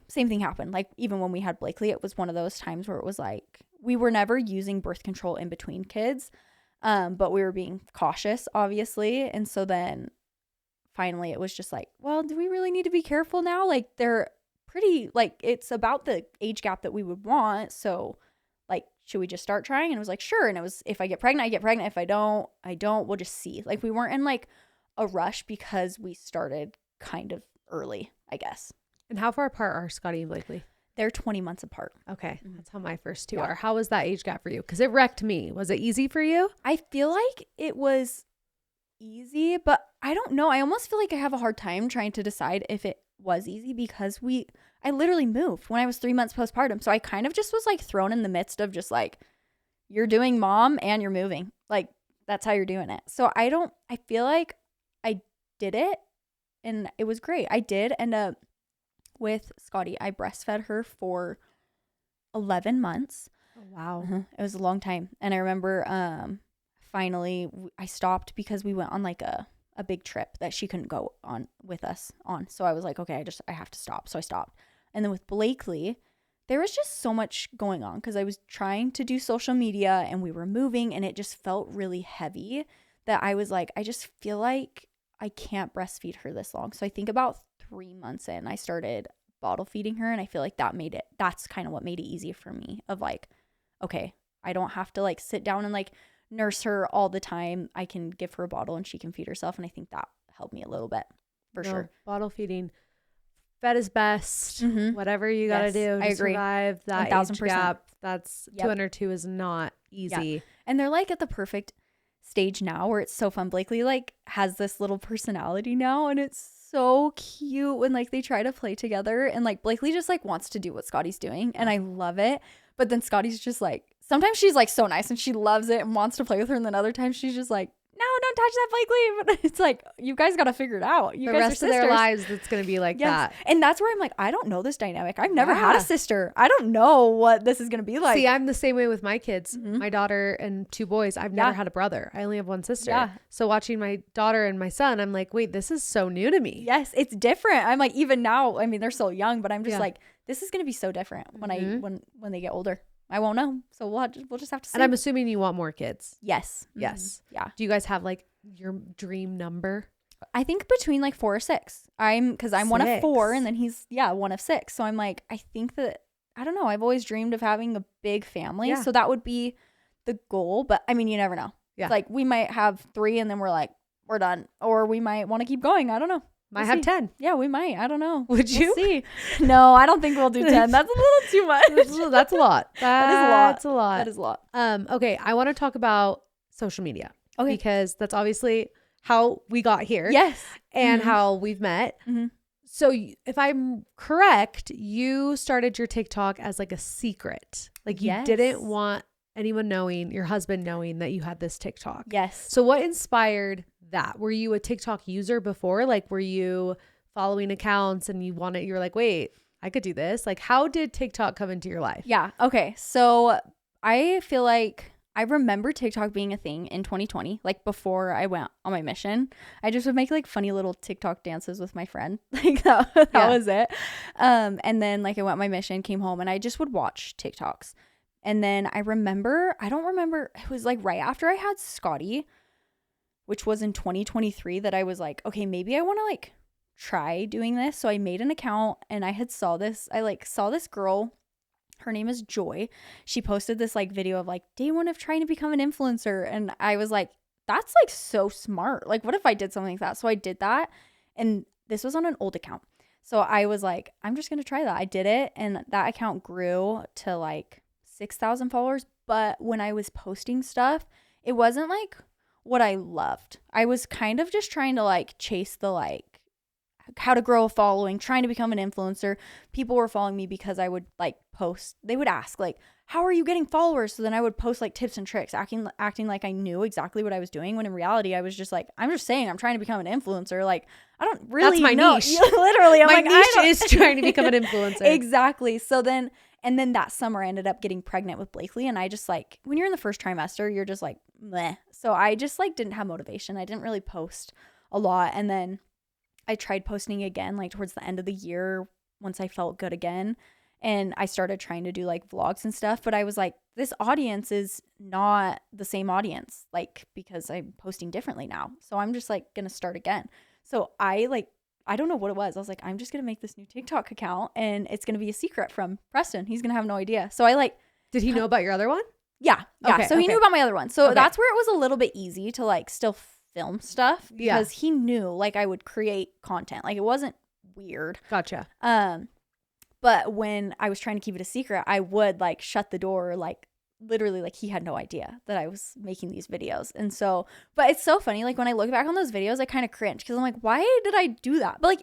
Speaker 2: Same thing happened. Like even when we had Blakely, it was one of those times where it was like, we were never using birth control in between kids. But we were being cautious, obviously. And so then finally it was just like, well, do we really need to be careful now? Like they're pretty, like it's about the age gap that we would want. So like, should we just start trying? And it was like, sure. And it was, if I get pregnant, I get pregnant. If I don't, I don't. We'll just see. Like we weren't in like a rush because we started kind of early, I guess.
Speaker 1: And how far apart are Scotty and Blakely?
Speaker 2: They're 20 months apart.
Speaker 1: Okay. That's how my first two
Speaker 2: Yeah.
Speaker 1: are. How was that age gap for you? Because it wrecked me. Was it easy for you?
Speaker 2: I feel like it was easy, but I don't know. I almost feel like I have a hard time trying to decide if it was easy because I literally moved when I was 3 months postpartum. So I kind of just was like thrown in the midst of just like, you're doing mom and you're moving. Like that's how you're doing it. So I feel like I did it and it was great. I did end up with Scotty. I breastfed her for 11 months.
Speaker 1: Oh, wow.
Speaker 2: It was a long time. And I remember finally I stopped because we went on like a big trip that she couldn't go on with us on. So I was like, okay, I have to stop. So I stopped. And then with Blakely, there was just so much going on because I was trying to do social media and we were moving and it just felt really heavy that I was like, I just feel like I can't breastfeed her this long. So I think about 3 months in, I started bottle feeding her, and I feel like that's kind of what made it easy for me of like, okay, I don't have to like sit down and like nurse her all the time. I can give her a bottle and she can feed herself. And I think that helped me a little bit for sure.
Speaker 1: Bottle feeding. Fed is best. Whatever you got to do
Speaker 2: I
Speaker 1: to
Speaker 2: agree.
Speaker 1: survive that
Speaker 2: 1000%.
Speaker 1: age gap. That's 202 is not easy.
Speaker 2: Yeah. And they're like at the perfect stage now where it's so fun. Blakely like has this little personality now, and it's so cute when like they try to play together, and like Blakely just like wants to do what Scotty's doing, and I love it. But then Scotty's just like, sometimes she's like so nice and she loves it and wants to play with her, and then other times she's just like, no, don't touch that, Blakely. But it's like, you guys got to figure it out. You
Speaker 1: The
Speaker 2: guys
Speaker 1: rest
Speaker 2: are
Speaker 1: of their
Speaker 2: sisters.
Speaker 1: lives, it's going to be like that.
Speaker 2: And that's where I'm like, I don't know this dynamic. I've never had
Speaker 1: Yeah.
Speaker 2: a sister. I don't know what this is going to be like.
Speaker 1: See, I'm the same way with my kids. My daughter and 2 boys. I've never had a brother. I only have 1 sister.
Speaker 2: Yeah.
Speaker 1: So watching my daughter and my son, I'm like, wait, this is so new to me.
Speaker 2: Yes, it's different. I'm like, even now, I mean, they're so young, but I'm just
Speaker 1: Yeah.
Speaker 2: like, this is going to be so different when they get older. I won't know. So we'll just have to see.
Speaker 1: And I'm assuming you want more kids.
Speaker 2: Yes.
Speaker 1: Yes.
Speaker 2: Yeah.
Speaker 1: Do you guys have like your dream number?
Speaker 2: I think between like 4 or 6. Because I'm one of
Speaker 1: 6.
Speaker 2: 4 and then he's one of 6. So I'm like, I think that, I don't know. I've always dreamed of having a big family.
Speaker 1: Yeah.
Speaker 2: So that would be the goal. But I mean, you never know.
Speaker 1: Yeah.
Speaker 2: It's like we might have 3 and then we're like, we're done. Or we might want to keep going. I don't know.
Speaker 1: Might have 10.
Speaker 2: Yeah, we might. I don't know.
Speaker 1: Would you?
Speaker 2: We'll see. No, I don't think we'll do 10. That's a little too much.
Speaker 1: That's a lot.
Speaker 2: That is a lot.
Speaker 1: That's a lot.
Speaker 2: That is a lot.
Speaker 1: Okay, I want to talk about social media.
Speaker 2: Okay.
Speaker 1: Because that's obviously how we got here.
Speaker 2: Yes.
Speaker 1: And how we've met.
Speaker 2: Mm-hmm.
Speaker 1: So if I'm correct, you started your TikTok as like a secret. Like you didn't want anyone knowing, your husband knowing that you had this TikTok.
Speaker 2: Yes.
Speaker 1: So what inspired that? Were you a TikTok user before? Like, were you following accounts and you're like, wait, I could do this? Like, how did TikTok come into your life?
Speaker 2: Yeah. Okay. So I feel like I remember TikTok being a thing in 2020, like before I went on my mission. I just would make like funny little TikTok dances with my friend. Like that was it. And then like I went on my mission, came home, and I just would watch TikToks. And then I don't remember, it was like right after I had Scotty, which was in 2023, that I was like, okay, maybe I want to like try doing this. So I made an account and I saw this girl. Her name is Joy. She posted this like video of like day one of trying to become an influencer. And I was like, that's like so smart. Like, what if I did something like that? So I did that. And this was on an old account. So I was like, I'm just going to try that. I did it. And that account grew to like 6,000 followers. But when I was posting stuff, it wasn't like what I loved. I was kind of just trying to like chase the like how to grow a following, trying to become an influencer. People were following me because I would like post, they would ask like, how are you getting followers? So then I would post like tips and tricks, acting like I knew exactly what I was doing, when in reality I was just like, I'm just saying I'm trying to become an influencer. Like, I don't really
Speaker 1: know. That's my niche.
Speaker 2: Literally, I'm
Speaker 1: my
Speaker 2: like,
Speaker 1: niche is trying to become an influencer.
Speaker 2: Exactly. So then, and then that summer I ended up getting pregnant with Blakely, and I just like, when you're in the first trimester, you're just like, meh. So I just like didn't have motivation. I didn't really post a lot. And then I tried posting again, like towards the end of the year, once I felt good again. And I started trying to do like vlogs and stuff. But I was like, this audience is not the same audience, like, because I'm posting differently now. So I'm just like going to start again. So I don't know what it was. I was like, I'm just going to make this new TikTok account and it's going to be a secret from Preston. He's going to have no idea. So I like.
Speaker 1: Did he know about your other one?
Speaker 2: Yeah.
Speaker 1: Okay,
Speaker 2: so he knew about my other one. So that's where it was a little bit easy to like still film stuff, because he knew like I would create content. Like, it wasn't weird.
Speaker 1: Gotcha.
Speaker 2: But when I was trying to keep it a secret, I would like shut the door, like literally, like he had no idea that I was making these videos. And so, but it's so funny, like when I look back on those videos, I kind of cringe, because I'm like, why did I do that? But like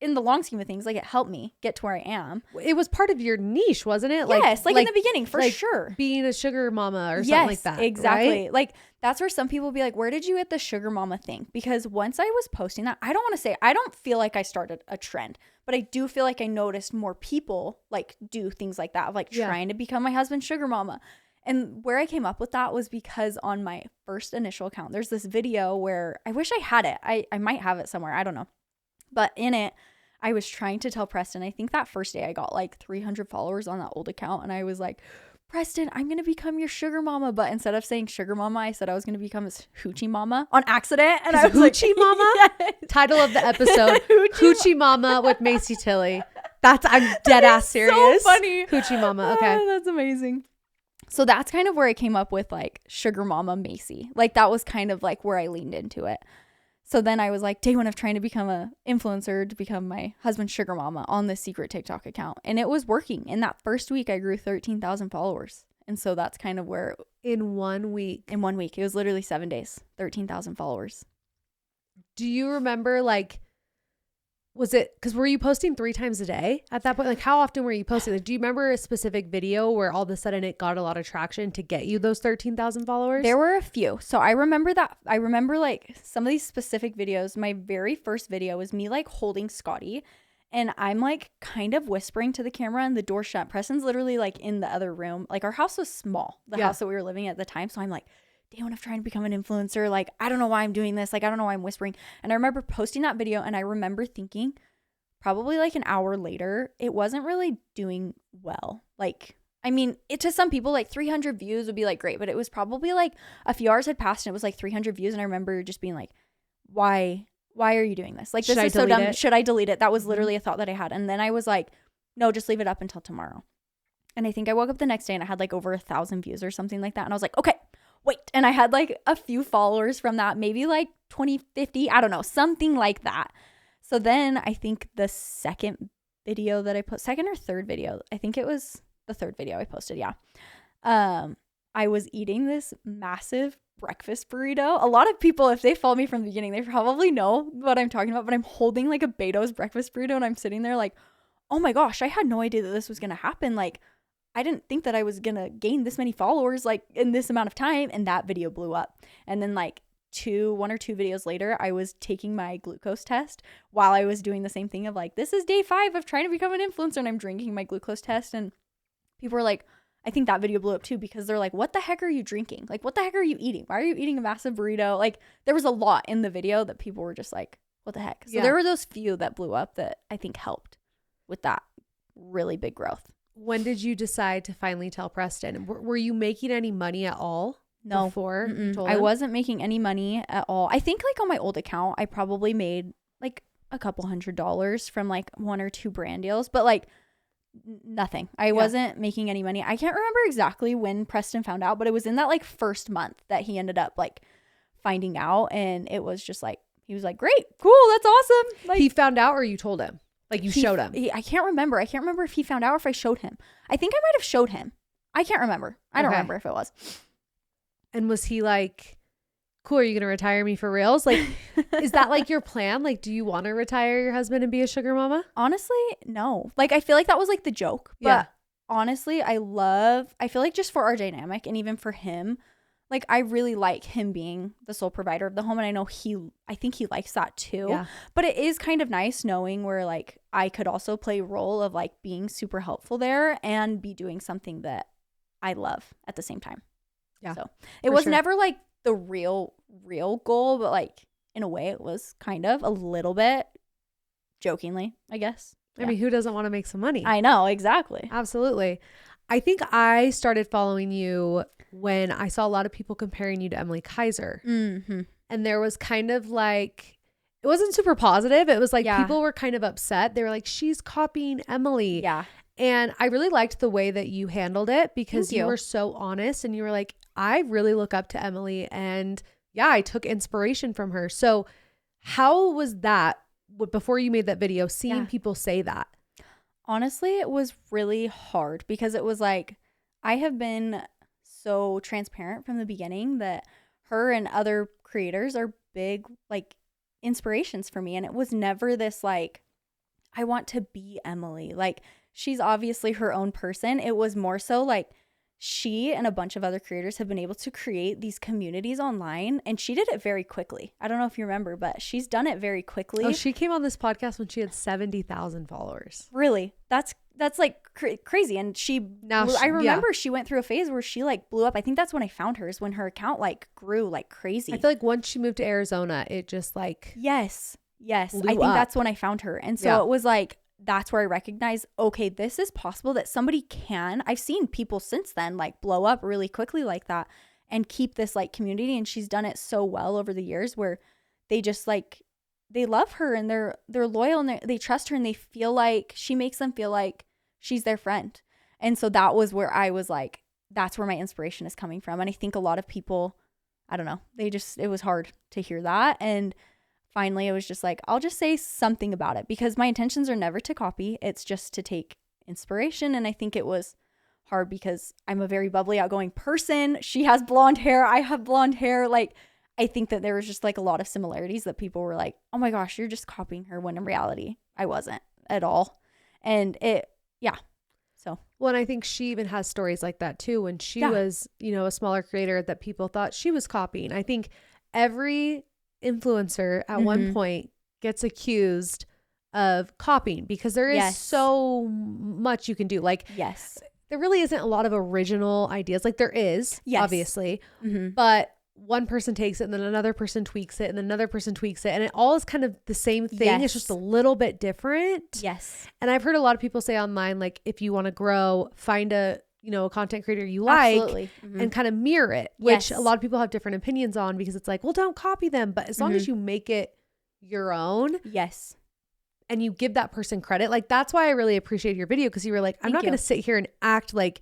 Speaker 2: in the long scheme of things, like it helped me get to where I am.
Speaker 1: It was part of your niche, wasn't it?
Speaker 2: Yes, like in the beginning, for sure.
Speaker 1: Being a sugar mama or something like that.
Speaker 2: Exactly.
Speaker 1: Right?
Speaker 2: Like that's where some people be like, where did you get the sugar mama thing? Because once I was posting that, I don't feel like I started a trend, but I do feel like I noticed more people like do things like that, of like trying to become my husband's sugar mama. And where I came up with that was because on my first initial account, there's this video where I wish I had it. I might have it somewhere. I don't know. But in it, I was trying to tell Preston, I think that first day I got like 300 followers on that old account. And I was like, Preston, I'm going to become your sugar mama. But instead of saying sugar mama, I said I was going to become his hoochie mama on accident. And I was
Speaker 1: hoochie
Speaker 2: like,
Speaker 1: mama?
Speaker 2: Yes.
Speaker 1: Title of the episode, Hoochie Mama with MAYCIE TILLEY. I'm dead ass serious.
Speaker 2: So funny.
Speaker 1: Hoochie Mama. Okay.
Speaker 2: Oh, that's amazing. So that's kind of where I came up with like sugar mama MAYCIE. Like that was kind of like where I leaned into it. So then I was like, day one of trying to become an influencer, to become my husband's sugar mama on this secret TikTok account. And it was working. In that first week, I grew 13,000 followers. And so that's kind of where.
Speaker 1: In 1 week.
Speaker 2: In 1 week. It was literally 7 days, 13,000 followers.
Speaker 1: Do you remember like, were you posting 3 times a day at that point? Like how often were you posting? Like, do you remember a specific video where all of a sudden it got a lot of traction to get you those 13,000 followers?
Speaker 2: There were a few. So I remember that. I remember like some of these specific videos. My very first video was me like holding Scotty, and I'm like kind of whispering to the camera and the door shut. Preston's literally like in the other room. Like our house was small, the house that we were living at the time. So I'm like, day one of trying to become an influencer. Like, I don't know why I'm doing this. Like, I don't know why I'm whispering. And I remember posting that video, and I remember thinking probably like an hour later, it wasn't really doing well. Like, I mean, to some people, like 300 views would be like great, but it was probably like a few hours had passed and it was like 300 views. And I remember just being like, why are you doing this? Like, this is so dumb. Should I delete it? That was literally a thought that I had. And then I was like, no, just leave it up until tomorrow. And I think I woke up the next day and I had like over 1,000 views or something like that. And I was like, okay, wait. And I had like a few followers from that, maybe like 20, 50, I don't know, something like that. So then I think the second video that I put, second or third video, I think it was the third video I posted. Yeah. I was eating this massive breakfast burrito. A lot of people, if they follow me from the beginning, they probably know what I'm talking about, but I'm holding like a Beto's breakfast burrito and I'm sitting there like, oh my gosh, I had no idea that this was going to happen. Like, I didn't think that I was going to gain this many followers like in this amount of time. And that video blew up. And then like 1 or 2 videos later, I was taking my glucose test while I was doing the same thing of like, this is day 5 of trying to become an influencer, and I'm drinking my glucose test. And people were like, I think that video blew up too, because they're like, what the heck are you drinking? Like, what the heck are you eating? Why are you eating a massive burrito? Like, there was a lot in the video that people were just like, what the heck? So there were those few that blew up that I think helped with that really big growth.
Speaker 1: When did you decide to finally tell Preston? Were you making any money at all?
Speaker 2: No.
Speaker 1: Before you told
Speaker 2: I
Speaker 1: him?
Speaker 2: wasn't making any money at all. I think like on my old account, I probably made like a couple $100 from like 1 or 2 brand deals, but like nothing. I wasn't making any money. I can't remember exactly when Preston found out, but it was in that like first month that he ended up like finding out. And it was just like, he was like, great, cool, that's awesome. Like,
Speaker 1: he found out, or you told him? Like you showed him?
Speaker 2: I can't remember. I can't remember if he found out or if I showed him. I think I might have showed him. I can't remember. I don't remember if it was.
Speaker 1: And was he like, cool, are you going to retire me for reals? Like, is that like your plan? Like, do you want to retire your husband and be a sugar mama?
Speaker 2: Honestly, no. Like, I feel like that was like the joke. But honestly, I feel like just for our dynamic and even for him, like, I really like him being the sole provider of the home. And I know I think he likes that too. Yeah. But it is kind of nice knowing where like I could also play a role of like being super helpful there and be doing something that I love at the same time. Yeah. So it was never like the real goal, but like in a way it was kind of a little bit jokingly, I guess.
Speaker 1: I mean, who doesn't want to make some money?
Speaker 2: I know, exactly.
Speaker 1: Absolutely. I think I started following you when I saw a lot of people comparing you to Emily Kaiser. Mm-hmm. And there was kind of like, it wasn't super positive. It was like people were kind of upset. They were like, she's copying Emily. Yeah. And I really liked the way that you handled it, because you were so honest and you were like, I really look up to Emily, and I took inspiration from her. So how was that before you made that video, seeing people say that?
Speaker 2: Honestly, it was really hard, because it was like, I have been so transparent from the beginning that her and other creators are big like inspirations for me. And it was never this like, I want to be Emily. Like, she's obviously her own person. It was more so like, she and a bunch of other creators have been able to create these communities online, and she did it very quickly. I don't know if you remember, but she's done it very quickly.
Speaker 1: Oh, she came on this podcast when she had 70,000 followers.
Speaker 2: Really? That's like crazy. And I remember she went through a phase where she like blew up. I think that's when I found her, is when her account like grew like crazy.
Speaker 1: I feel like once she moved to Arizona, it just like
Speaker 2: yes. I think that's when I found her. And so it was like, that's where I recognized, okay, this is possible that somebody can. I've seen people since then like blow up really quickly like that and keep this like community. And she's done it so well over the years, where they just like, they love her and they're loyal and they trust her, and they feel like she makes them feel like she's their friend. And so that was where I was like, that's where my inspiration is coming from. And I think a lot of people, I don't know, it was hard to hear that. And finally, it was just like, I'll just say something about it, because my intentions are never to copy. It's just to take inspiration. And I think it was hard because I'm a very bubbly, outgoing person. She has blonde hair. I have blonde hair. Like, I think that there was just like a lot of similarities that people were like, oh my gosh, you're just copying her, when in reality, I wasn't at all. And so.
Speaker 1: Well, and I think she even has stories like that too, when she was, a smaller creator that people thought she was copying. I think every influencer at one point gets accused of copying, because there is so much you can do. Like, there really isn't a lot of original ideas. Like, there is, obviously, but one person takes it and then another person tweaks it and then another person tweaks it, and it all is kind of the same thing. It's just a little bit different. And I've heard a lot of people say online, like, if you want to grow, find a content creator you like and kind of mirror it, which a lot of people have different opinions on, because it's like, well, don't copy them. But as long as you make it your own. And you give that person credit. Like, that's why I really appreciated your video, because you were like, I'm not going to sit here and act like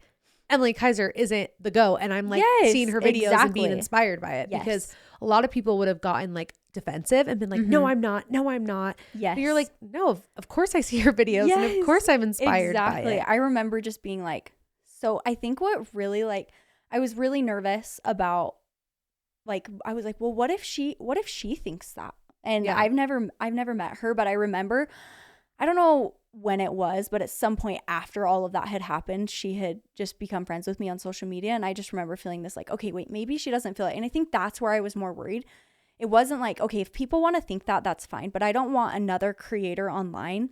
Speaker 1: Emily Kaiser isn't the GOAT. And I'm like seeing her videos and being inspired by it, because a lot of people would have gotten like defensive and been like, no, I'm not. No, I'm not.
Speaker 2: Yes.
Speaker 1: But you're like, no, of course I see your videos. And of course I'm inspired by it.
Speaker 2: I remember just being like, so I think what really like, I was really nervous about, like, I was like, well, what if she thinks that? And I've never met her, but I remember, I don't know when it was, but at some point after all of that had happened, she had just become friends with me on social media. And I just remember feeling this like, okay, wait, maybe she doesn't feel it. And I think that's where I was more worried. It wasn't like, okay, if people want to think that, that's fine. But I don't want another creator online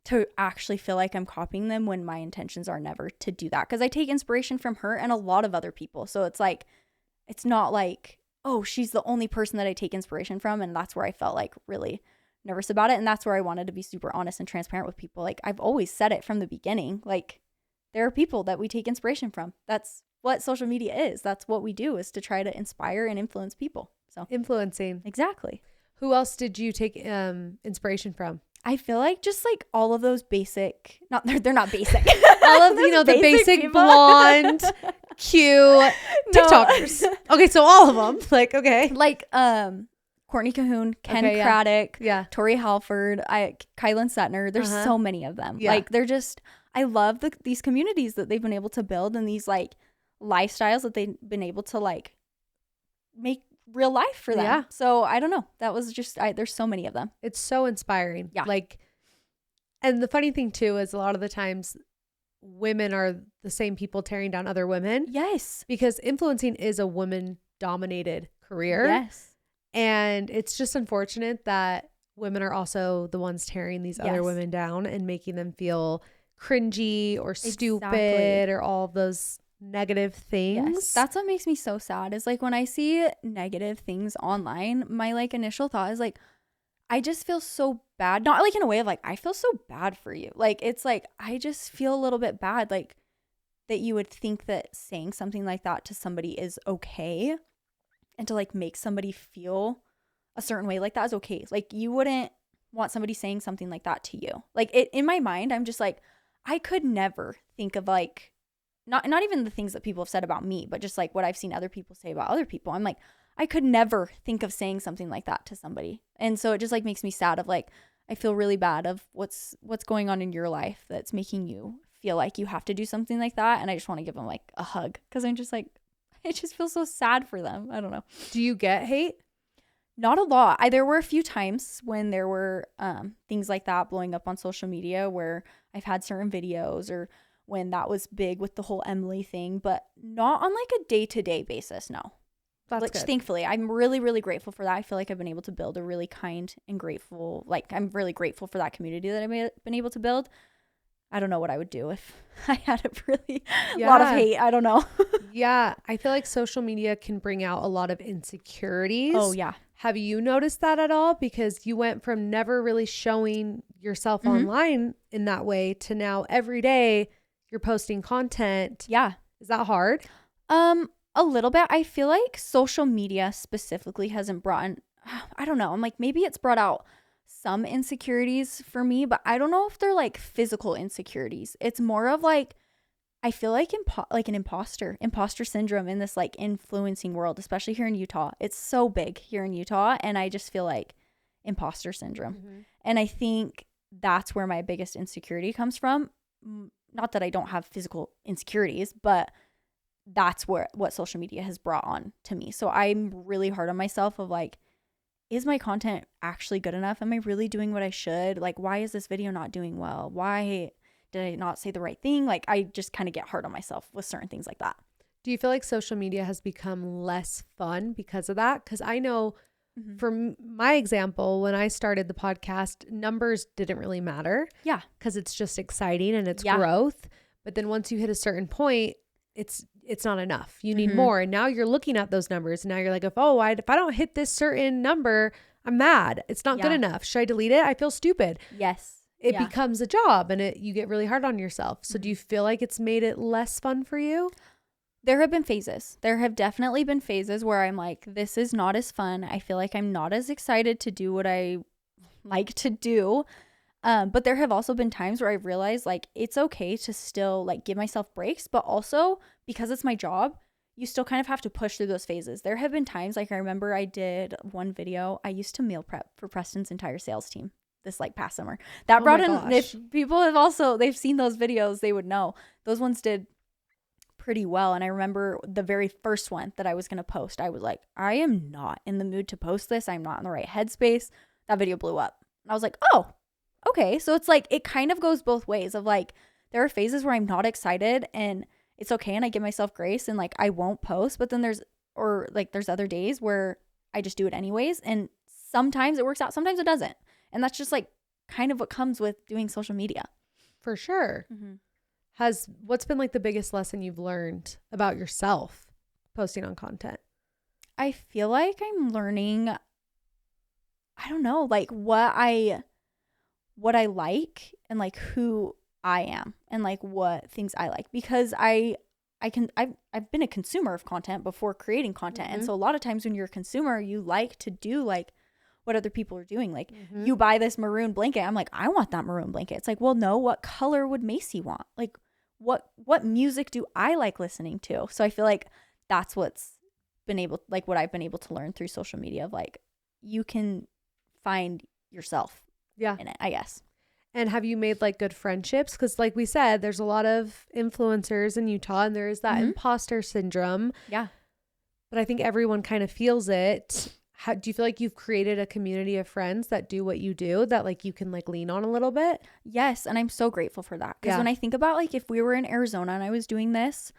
Speaker 2: to actually feel like I'm copying them when my intentions are never to do that. Because I take inspiration from her and a lot of other people. So it's like, it's not like, oh, she's the only person that I take inspiration from. And that's where I felt like really nervous about it. And that's where I wanted to be super honest and transparent with people. Like, I've always said it from the beginning. Like, there are people that we take inspiration from. That's what social media is. That's what we do, is to try to inspire and influence people. So
Speaker 1: Influencing.
Speaker 2: exactly.
Speaker 1: Who else did you take inspiration from?
Speaker 2: I feel like just like all of those basic, they're not basic.
Speaker 1: All of, the basic blonde, cute TikTokers. Okay, so all of them. Like, okay.
Speaker 2: Like Courtney Cahoon, Ken Craddock, Tori Halford, Kylan Setner. There's so many of them. Yeah. Like, they're just, I love these communities that they've been able to build, and these like lifestyles that they've been able to like make real life for them. Yeah. So I don't know. That was just, there's so many of them.
Speaker 1: It's so inspiring. Yeah. Like, and the funny thing too is a lot of the times women are the same people tearing down other women.
Speaker 2: Yes.
Speaker 1: Because influencing is a woman dominated career.
Speaker 2: Yes.
Speaker 1: And it's just unfortunate that women are also the ones tearing these other women down and making them feel cringy or stupid or all of those negative things.
Speaker 2: Yes. That's what makes me so sad, is like when I see negative things online, my like initial thought is like, I just feel so bad. Not like in a way of like, I feel so bad for you. Like, it's like, I just feel a little bit bad, like that you would think that saying something like that to somebody is okay, and to like make somebody feel a certain way like that is okay. Like, you wouldn't want somebody saying something like that to you. Like, it in my mind, I'm just like, I could never think of like, not even the things that people have said about me, but just like what I've seen other people say about other people. I'm like, I could never think of saying something like that to somebody. And so it just like makes me sad of like, I feel really bad of what's going on in your life that's making you feel like you have to do something like that. And I just want to give them like a hug, because I'm just like, I just feel so sad for them. I don't know.
Speaker 1: Do you get hate?
Speaker 2: Not a lot. There were a few times when there were things like that blowing up on social media where I've had certain videos, or when that was big with the whole Emily thing, but not on like a day-to-day basis. No.
Speaker 1: That's
Speaker 2: like,
Speaker 1: good.
Speaker 2: Thankfully, I'm really, really grateful for that. I feel like I've been able to build a really kind and grateful, like, I'm really grateful for that community that I've been able to build. I don't know what I would do if I had a really lot of hate. I don't know.
Speaker 1: Yeah. I feel like social media can bring out a lot of insecurities.
Speaker 2: Oh, yeah.
Speaker 1: Have you noticed that at all? Because you went from never really showing yourself online in that way to now every day you're posting content.
Speaker 2: Yeah.
Speaker 1: Is that hard?
Speaker 2: A little bit. I feel like social media specifically hasn't brought in, I don't know. I'm like, maybe it's brought out some insecurities for me, but I don't know if they're like physical insecurities. It's more of like, I feel like an imposter syndrome in this like influencing world, especially here in Utah. It's so big here in Utah, and I just feel like imposter syndrome. And I think that's where my biggest insecurity comes from. Not that I don't have physical insecurities, but that's what social media has brought on to me. So I'm really hard on myself of like, is my content actually good enough? Am I really doing what I should? Like, why is this video not doing well? Why did I not say the right thing? Like, I just kind of get hard on myself with certain things like that.
Speaker 1: Do you feel like social media has become less fun because of that? Because I know for my example, when I started the podcast, numbers didn't really matter. Yeah. Because it's just exciting and it's growth. But then once you hit a certain point, it's not enough. You need more. And now you're looking at those numbers. And now you're like, if I don't hit this certain number, I'm mad. It's not good enough. Should I delete it? I feel stupid.
Speaker 2: Yes.
Speaker 1: It becomes a job, and you get really hard on yourself. So do you feel like it's made it less fun for you?
Speaker 2: There have been phases. There have definitely been phases where I'm like, this is not as fun. I feel like I'm not as excited to do what I like to do. But there have also been times where I've realized like it's okay to still like give myself breaks, but also because it's my job, you still kind of have to push through those phases. There have been times, like I remember I did one video. I used to meal prep for Preston's entire sales team this like past summer. That brought in, if people have also, they've seen those videos, they would know. Those ones did pretty well. And I remember the very first one that I was going to post, I was like, I am not in the mood to post this. I'm not in the right headspace. That video blew up. And I was like, oh, okay. So it's like, it kind of goes both ways of like, there are phases where I'm not excited and it's okay. And I give myself grace and like, I won't post, but then there's other days where I just do it anyways. And sometimes it works out, sometimes it doesn't. And that's just like kind of what comes with doing social media.
Speaker 1: For sure. Mm-hmm. What's been like the biggest lesson you've learned about yourself posting on content?
Speaker 2: I feel like I'm learning, I don't know, like what I like and like who I am and like what things I like, because I've been a consumer of content before creating content. Mm-hmm. And so a lot of times when you're a consumer, you like to do like what other people are doing. Like mm-hmm. you buy this maroon blanket. I'm like, I want that maroon blanket. It's like, well, no, what color would MAYCIE want? Like what music do I like listening to? So I feel like that's what I've been able to learn through social media of like, you can find yourself in it, I guess.
Speaker 1: And have you made like good friendships? Because like we said, there's a lot of influencers in Utah and there is that mm-hmm. imposter syndrome.
Speaker 2: Yeah.
Speaker 1: But I think everyone kind of feels it. Do you feel like you've created a community of friends that do what you do, that like you can like lean on a little bit?
Speaker 2: Yes. And I'm so grateful for that. Because when I think about like if we were in Arizona and I was doing this,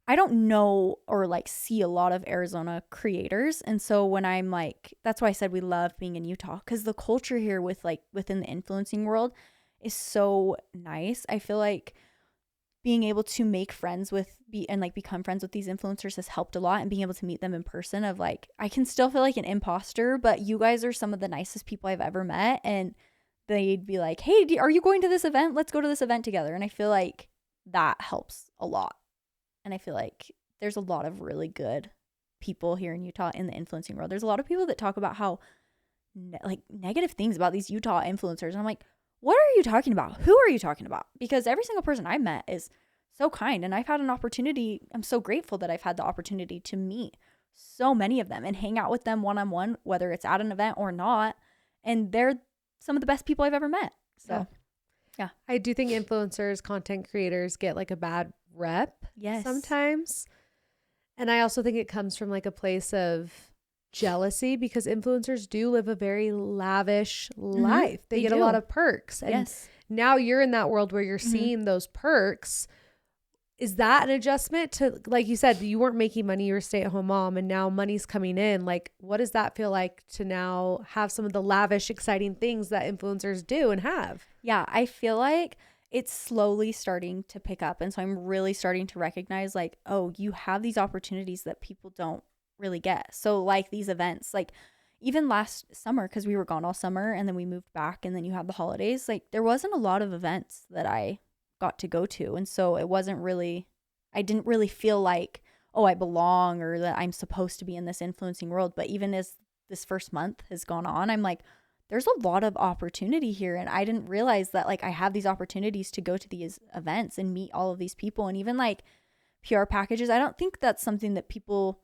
Speaker 2: I don't know or like see a lot of Arizona creators. And so when I'm like, that's why I said we love being in Utah, because the culture here with like within the influencing world is so nice. I feel like being able to make friends become friends with these influencers has helped a lot, and being able to meet them in person of like, I can still feel like an imposter, but you guys are some of the nicest people I've ever met. And they'd be like, hey, are you going to this event? Let's go to this event together. And I feel like that helps a lot. And I feel like there's a lot of really good people here in Utah in the influencing world. There's a lot of people that talk about how negative things about these Utah influencers. And I'm like, what are you talking about? Who are you talking about? Because every single person I met is so kind. And I've had an opportunity. I'm so grateful that I've had the opportunity to meet so many of them and hang out with them one-on-one, whether it's at an event or not. And they're some of the best people I've ever met. So, yeah.
Speaker 1: I do think influencers, content creators get like a bad rep sometimes. And I also think it comes from like a place of jealousy, because influencers do live a very lavish life. They get a lot of perks. And now you're in that world where you're seeing those perks. Is that an adjustment to, like you said, you weren't making money, you're a stay-at-home mom, and now money's coming in? Like, what does that feel like to now have some of the lavish, exciting things that influencers do and have?
Speaker 2: Yeah, I feel like it's slowly starting to pick up. And so I'm really starting to recognize like, oh, you have these opportunities that people don't really get. So like these events, like even last summer, because we were gone all summer and then we moved back and then you had the holidays, like there wasn't a lot of events that I got to go to. And so I didn't really feel like, oh, I belong or that I'm supposed to be in this influencing world. But even as this first month has gone on, I'm like, there's a lot of opportunity here. And I didn't realize that like I have these opportunities to go to these events and meet all of these people. And even like PR packages, I don't think that's something that people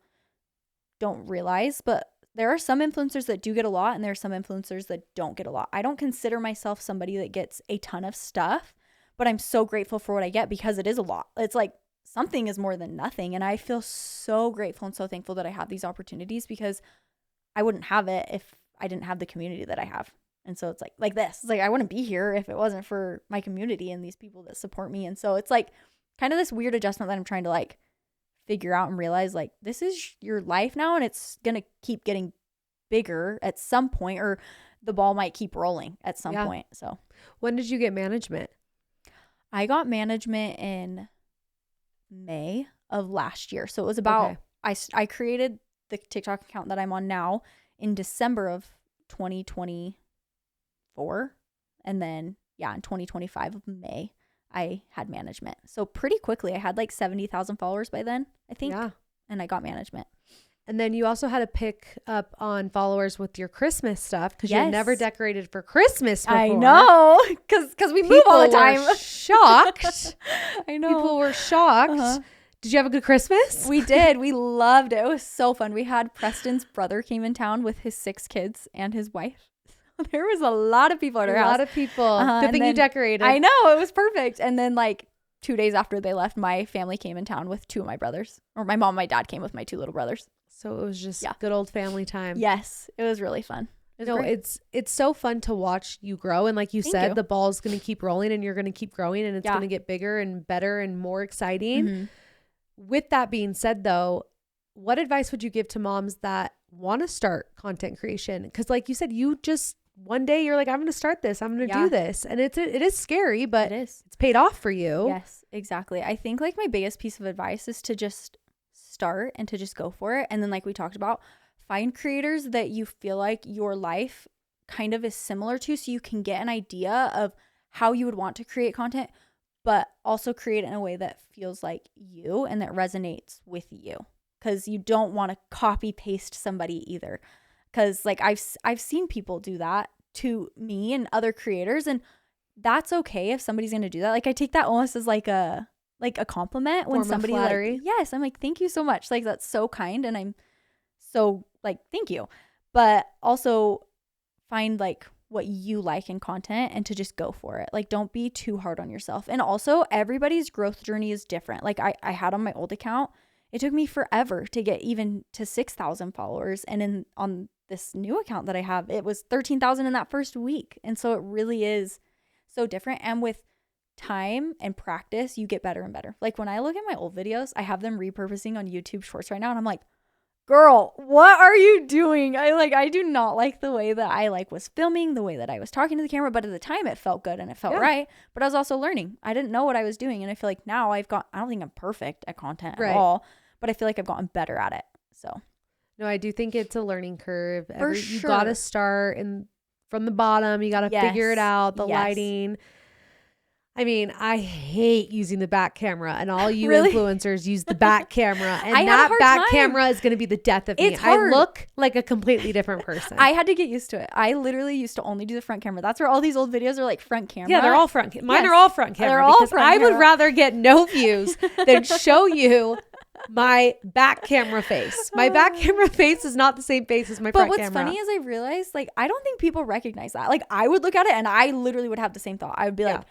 Speaker 2: don't realize, but there are some influencers that do get a lot and there are some influencers that don't get a lot. I don't consider myself somebody that gets a ton of stuff, but I'm so grateful for what I get because it is a lot. It's like something is more than nothing. And I feel so grateful and so thankful that I have these opportunities, because I wouldn't have it if I didn't have the community that I have. And so it's like this. It's like I wouldn't be here if it wasn't for my community and these people that support me. And so it's like kind of this weird adjustment that I'm trying to like figure out and realize like this is your life now, and it's going to keep getting bigger at some point, or the ball might keep rolling at some point. So
Speaker 1: when did you get management?
Speaker 2: I got management in May of last year. So it was about, I created the TikTok account that I'm on now in December of 2024. And then, in 2025 of May, I had management. So pretty quickly, I had like 70,000 followers by then, I think. Yeah. And I got management.
Speaker 1: And then you also had to pick up on followers with your Christmas stuff, because you never decorated for Christmas before.
Speaker 2: I know, because we move all the time.
Speaker 1: Were shocked.
Speaker 2: I know.
Speaker 1: People were shocked. Did you have a good Christmas?
Speaker 2: We did. We loved it. It was so fun. We had Preston's brother came in town with his 6 kids and his wife. There was a lot of people at our house.
Speaker 1: A lot of people. Good thing you decorated.
Speaker 2: I know. It was perfect. And then like 2 days after they left, my family came in town with 2 of my brothers. Or my mom and my dad came with my 2 little brothers.
Speaker 1: So it was just good old family time.
Speaker 2: Yes. It was really fun.
Speaker 1: It's so fun to watch you grow. And like you said, the ball's going to keep rolling and you're going to keep growing and it's going to get bigger and better and more exciting.
Speaker 2: Mm-hmm.
Speaker 1: With that being said, though, what advice would you give to moms that want to start content creation? Because like you said, you just one day you're like, I'm going to start this. I'm going to do this. And it is scary, but it's paid off for you.
Speaker 2: Yes, exactly. I think like my biggest piece of advice is to just start and to just go for it. And then like we talked about, find creators that you feel like your life kind of is similar to, so you can get an idea of how you would want to create content, but also create it in a way that feels like you and that resonates with you. Because you don't want to copy paste somebody either. Because like I've seen people do that to me and other creators, and that's okay if somebody's going to do that. Like I take that almost as like a compliment when somebody like, yes, I'm like, thank you so much. Like that's so kind, and I'm so like, thank you. But also find like what you like in content and to just go for it. Like don't be too hard on yourself. And also everybody's growth journey is different. Like I had on my old account, it took me forever to get even to 6,000 followers. And on this new account that I have, it was 13,000 in that first week. And so it really is so different. And with time and practice, you get better and better. Like when I look at my old videos, I have them repurposing on YouTube Shorts right now. And I'm like, girl, what are you doing? I do not like the way that I like was filming, the way that I was talking to the camera, but at the time it felt good and it felt right. But I was also learning. I didn't know what I was doing. And I feel like now I don't think I'm perfect at content at all, but I feel like I've gotten better at it. So
Speaker 1: no, I do think it's a learning curve.
Speaker 2: For sure.
Speaker 1: You got to start from the bottom. You got to figure it out, the lighting. I mean, I hate using the back camera, and all you influencers use the back camera, and that back camera is going to be the death of me. I look like a completely different person.
Speaker 2: I had to get used to it. I literally used to only do the front camera. That's where all these old videos are like front camera.
Speaker 1: Yeah, they're all front. Mine are all front camera because I would rather get no views than show you my back camera face. My back camera face is not the same face as my front camera.
Speaker 2: But what's funny is I realized like I don't think people recognize that. Like I would look at it and I literally would have the same thought. I would be like,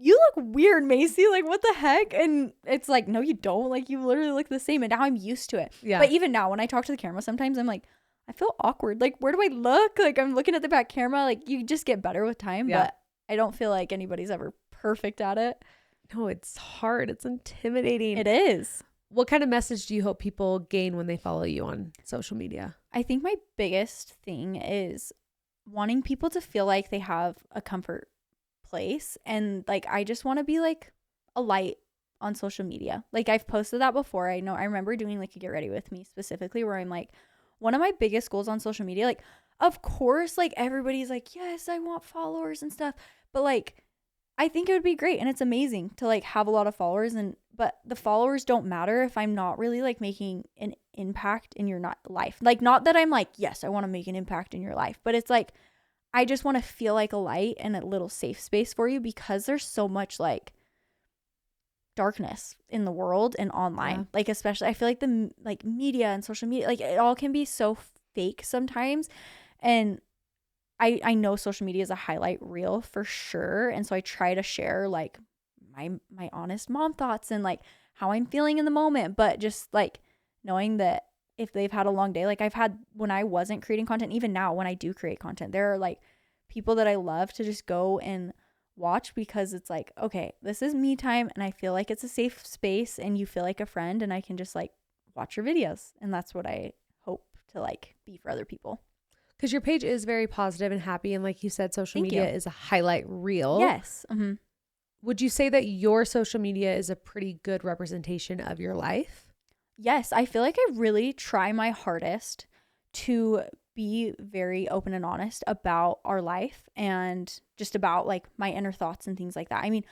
Speaker 2: you look weird, MAYCIE. Like, what the heck? And it's like, no, you don't. Like, you literally look the same. And now I'm used to it. Yeah. But even now, when I talk to the camera, sometimes I'm like, I feel awkward. Like, where do I look? Like, I'm looking at the back camera. Like, you just get better with time. Yeah. But I don't feel like anybody's ever perfect at it.
Speaker 1: No, it's hard. It's intimidating.
Speaker 2: It is.
Speaker 1: What kind of message do you hope people gain when they follow you on social media?
Speaker 2: I think my biggest thing is wanting people to feel like they have a comfort place, and like I just want to be like a light on social media. Like I've posted that before. I remember doing like a get ready with me specifically where I'm like, one of my biggest goals on social media, like of course like everybody's like, yes, I want followers and stuff, but like I think it would be great and it's amazing to like have a lot of followers, but the followers don't matter if I'm not really like making an impact in your life. Like not that I'm like, yes, I want to make an impact in your life, but it's like I just want to feel like a light and a little safe space for you, because there's so much like darkness in the world and online. Yeah. Like especially I feel like the like media and social media, like it all can be so fake sometimes. And I know social media is a highlight reel for sure. And so I try to share like my honest mom thoughts and like how I'm feeling in the moment, but just like knowing that if they've had a long day, like I've had when I wasn't creating content, even now when I do create content, there are like people that I love to just go and watch, because it's like, okay, this is me time and I feel like it's a safe space and you feel like a friend and I can just like watch your videos. And that's what I hope to like be for other people.
Speaker 1: Because your page is very positive and happy. And like you said, social media is a highlight reel.
Speaker 2: Yes. Mm-hmm.
Speaker 1: Would you say that your social media is a pretty good representation of your life?
Speaker 2: Yes, I feel like I really try my hardest to be very open and honest about our life and just about like my inner thoughts and things like that. I mean,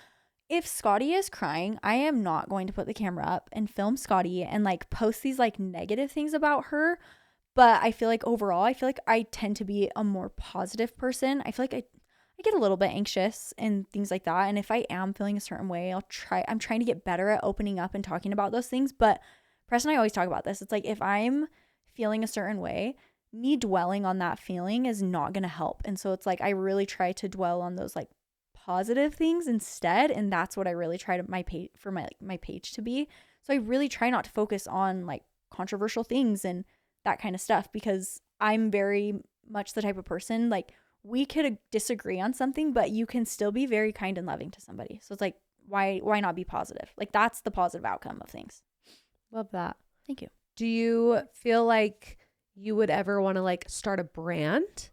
Speaker 2: if Scotty is crying, I am not going to put the camera up and film Scotty and like post these like negative things about her. But I feel like overall, I feel like I tend to be a more positive person. I feel like I get a little bit anxious and things like that. And if I am feeling a certain way, I'm trying to get better at opening up and talking about those things. But Preston and I always talk about this. It's like, if I'm feeling a certain way, me dwelling on that feeling is not going to help. And so it's like, I really try to dwell on those like positive things instead. And that's what I really try to my page to be. So I really try not to focus on like controversial things and that kind of stuff, because I'm very much the type of person, like, we could disagree on something, but you can still be very kind and loving to somebody. So it's like, why not be positive? Like, that's the positive outcome of things.
Speaker 1: Love that.
Speaker 2: Thank you.
Speaker 1: Do you feel like you would ever want to like start a brand?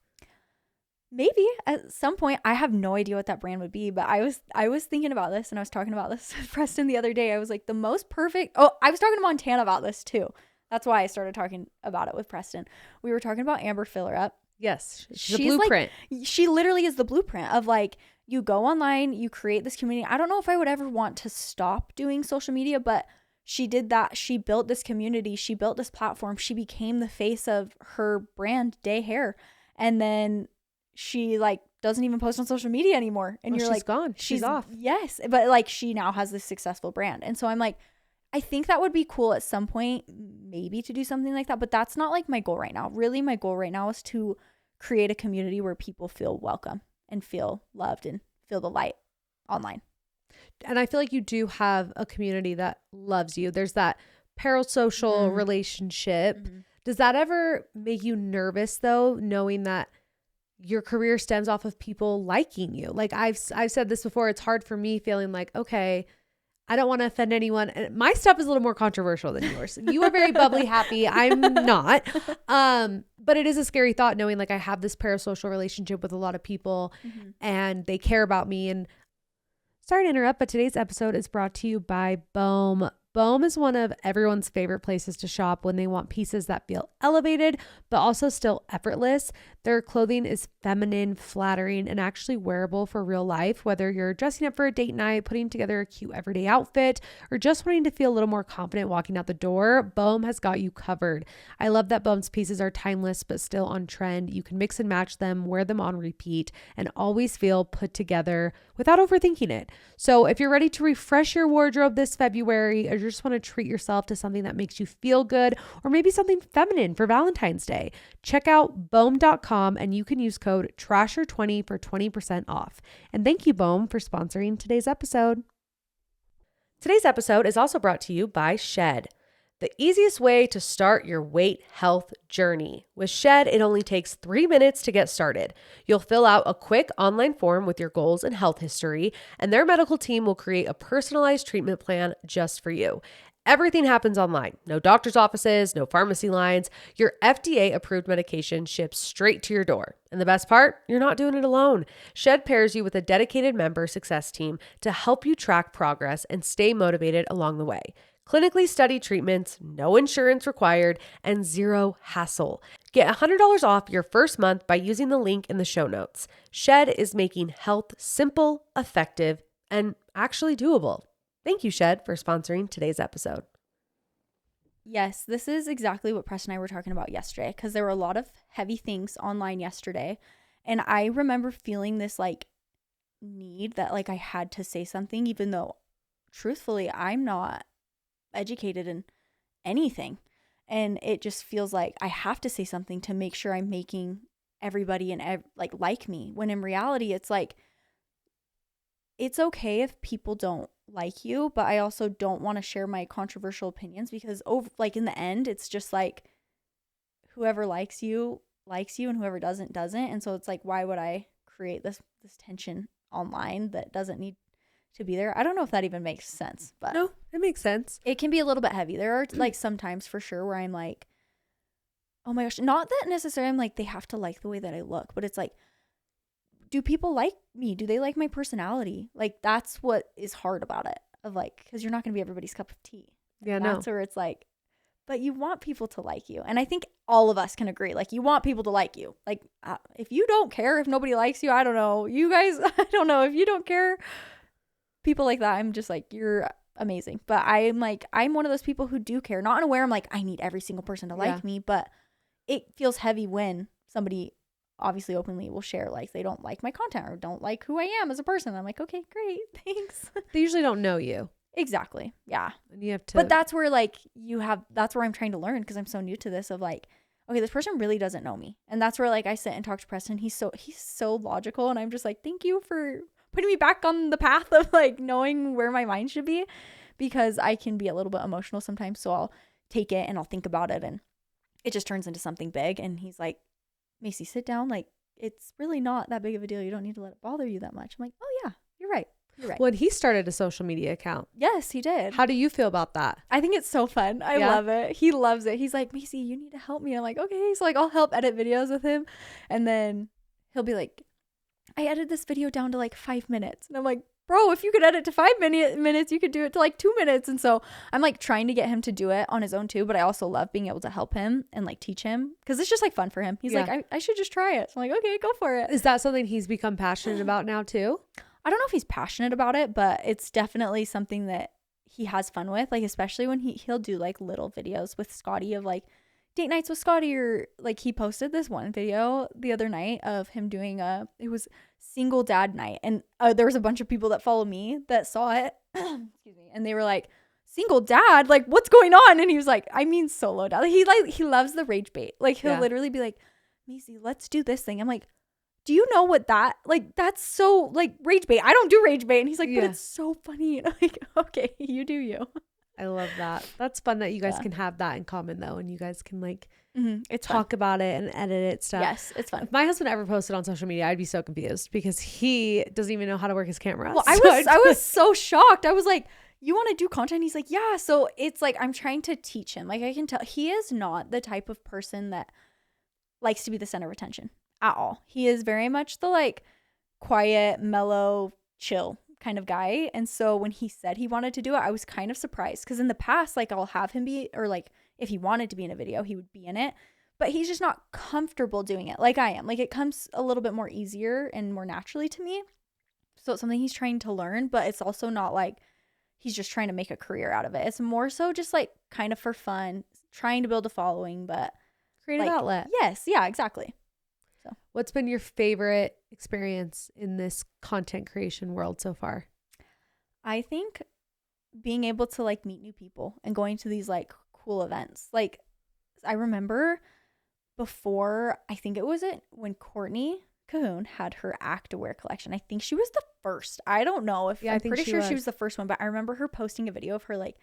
Speaker 2: Maybe at some point. I have no idea what that brand would be, but I was thinking about this, and I was talking about this with Preston the other day. I was like, the most perfect. Oh, I was talking to Montana about this too. That's why I started talking about it with Preston. We were talking about Amber Filler Up.
Speaker 1: Yes, she's the blueprint.
Speaker 2: Like, she literally is the blueprint of like, you go online, you create this community. I don't know if I would ever want to stop doing social media, but she did that. She built this community. She built this platform. She became the face of her brand, Day Hair. And then she like doesn't even post on social media anymore. And you're
Speaker 1: she's
Speaker 2: like,
Speaker 1: gone. She's off.
Speaker 2: Yes. But like, she now has this successful brand. And so I'm like, I think that would be cool at some point, maybe, to do something like that. But that's not like my goal right now. Really, my goal right now is to create a community where people feel welcome and feel loved and feel the light online.
Speaker 1: And I feel like you do have a community that loves you. There's that parasocial relationship. Mm-hmm. Does that ever make you nervous though, knowing that your career stems off of people liking you? Like I've said this before, it's hard for me feeling like, okay, I don't want to offend anyone. And my stuff is a little more controversial than yours. You are very bubbly, happy. I'm not. But it is a scary thought knowing like I have this parasocial relationship with a lot of people and they care about me. And sorry to interrupt, but today's episode is brought to you by Bohm. Bohm is one of everyone's favorite places to shop when they want pieces that feel elevated, but also still effortless. Their clothing is feminine, flattering, and actually wearable for real life. Whether you're dressing up for a date night, putting together a cute everyday outfit, or just wanting to feel a little more confident walking out the door, Bohm has got you covered. I love that Bohm's pieces are timeless, but still on trend. You can mix and match them, wear them on repeat, and always feel put together without overthinking it. So if you're ready to refresh your wardrobe this February, or you just want to treat yourself to something that makes you feel good, or maybe something feminine for Valentine's Day, check out bohm.com and you can use code TRASHER20 for 20% off. And thank you, Bohm, for sponsoring today's episode. Today's episode is also brought to you by Shed, the easiest way to start your weight health journey. With Shed, it only takes 3 minutes to get started. You'll fill out a quick online form with your goals and health history, and their medical team will create a personalized treatment plan just for you. Everything happens online. No doctor's offices, no pharmacy lines. Your FDA-approved medication ships straight to your door. And the best part, you're not doing it alone. Shed pairs you with a dedicated member success team to help you track progress and stay motivated along the way. Clinically studied treatments, no insurance required, and zero hassle. Get $100 off your first month by using the link in the show notes. Shed is making health simple, effective, and actually doable. Thank you, Shed, for sponsoring today's episode.
Speaker 2: Yes, this is exactly what Preston and I were talking about yesterday, because there were a lot of heavy things online yesterday. And I remember feeling this like need that like I had to say something, even though truthfully, I'm not educated in anything. And it just feels like I have to say something to make sure I'm making everybody and like me. When in reality, it's like, it's okay if people don't like you, but I also don't want to share my controversial opinions, because in the end, it's just like whoever likes you, and whoever doesn't. And so it's like, why would I create this tension online that doesn't need to be there? I don't know if that even makes sense, but
Speaker 1: no, it makes sense.
Speaker 2: It can be a little bit heavy. There are like sometimes for sure where I'm like, oh my gosh, not that necessarily I'm like, they have to like the way that I look, but it's like, do people like me? Do they like my personality? Like, that's what is hard about it, of like, because you're not going to be everybody's cup of tea.
Speaker 1: Yeah,
Speaker 2: that's where it's like, but you want people to like you. And I think all of us can agree, like, you want people to like you. Like, if you don't care if nobody likes you, I don't know. You guys, I don't know. If you don't care, people like that, I'm just like, you're amazing. But I'm like, I'm one of those people who do care. Not unaware I'm like, I need every single person to like me, but it feels heavy when somebody obviously openly will share like they don't like my content or don't like who I am as a person. I'm like, okay, great, thanks.
Speaker 1: They usually don't know you.
Speaker 2: Exactly. Yeah.
Speaker 1: And you have to.
Speaker 2: But that's where like that's where I'm trying to learn, because I'm so new to this of like, okay, this person really doesn't know me. And that's where like I sit and talk to Preston. He's so logical, and I'm just like, thank you for putting me back on the path of like knowing where my mind should be, because I can be a little bit emotional sometimes. So I'll take it and I'll think about it, and it just turns into something big. And he's like, MAYCIE, sit down. Like, it's really not that big of a deal. You don't need to let it bother you that much. I'm like, oh yeah, you're right. You're right.
Speaker 1: When he started a social media account.
Speaker 2: Yes, he did.
Speaker 1: How do you feel about that?
Speaker 2: I think it's so fun. I love it. He loves it. He's like, MAYCIE, you need to help me. I'm like, okay. So like, I'll help edit videos with him. And then he'll be like, I edited this video down to like 5 minutes. And I'm like, bro, if you could edit to 5 minutes, you could do it to like 2 minutes. And so I'm like trying to get him to do it on his own too. But I also love being able to help him and like teach him, because it's just like fun for him. He's like, I should just try it. So I'm like, okay, go for it.
Speaker 1: Is that something he's become passionate about now too?
Speaker 2: I don't know if he's passionate about it, but it's definitely something that he has fun with. Like, especially when he'll do like little videos with Scotty of like date nights with Scotty, or like he posted this one video the other night of him doing it was single dad night. And there was a bunch of people that follow me that saw it, excuse me, and they were like, single dad, like what's going on? And he was like, I mean solo dad. He loves the rage bait. Like he'll literally be like, MAYCIE, let's do this thing. I'm like, do you know what that's so like rage bait. I don't do rage bait. And he's like, but it's so funny. And I'm like, okay, you do you.
Speaker 1: I love that. That's fun that you guys can have that in common though. And you guys can like
Speaker 2: it's
Speaker 1: talk
Speaker 2: fun.
Speaker 1: about it and edit it stuff.
Speaker 2: Yes, it's fun.
Speaker 1: If my husband ever posted on social media, I'd be so confused, because he doesn't even know how to work his camera.
Speaker 2: Well, I was so shocked. I was like, you want to do content? He's like, yeah. So it's like, I'm trying to teach him. Like I can tell he is not the type of person that likes to be the center of attention at all. He is very much the like quiet, mellow, chill kind of guy. And so when he said he wanted to do it, I was kind of surprised, because in the past, like I'll have him be, or like if he wanted to be in a video, he would be in it, but he's just not comfortable doing it like I am. Like it comes a little bit more easier and more naturally to me. So it's something he's trying to learn, but it's also not like he's just trying to make a career out of it. It's more so just like kind of for fun, trying to build a following, but
Speaker 1: creative outlet.
Speaker 2: Yes. Yeah, exactly. So
Speaker 1: what's been your favorite experience in this content creation world so far?
Speaker 2: I think being able to like meet new people and going to these like cool events. Like I remember before, I think it was when Courtney Cahoon had her activewear collection. I think she was the first. I don't know if I'm pretty sure she was the first one, but I remember her posting a video of her like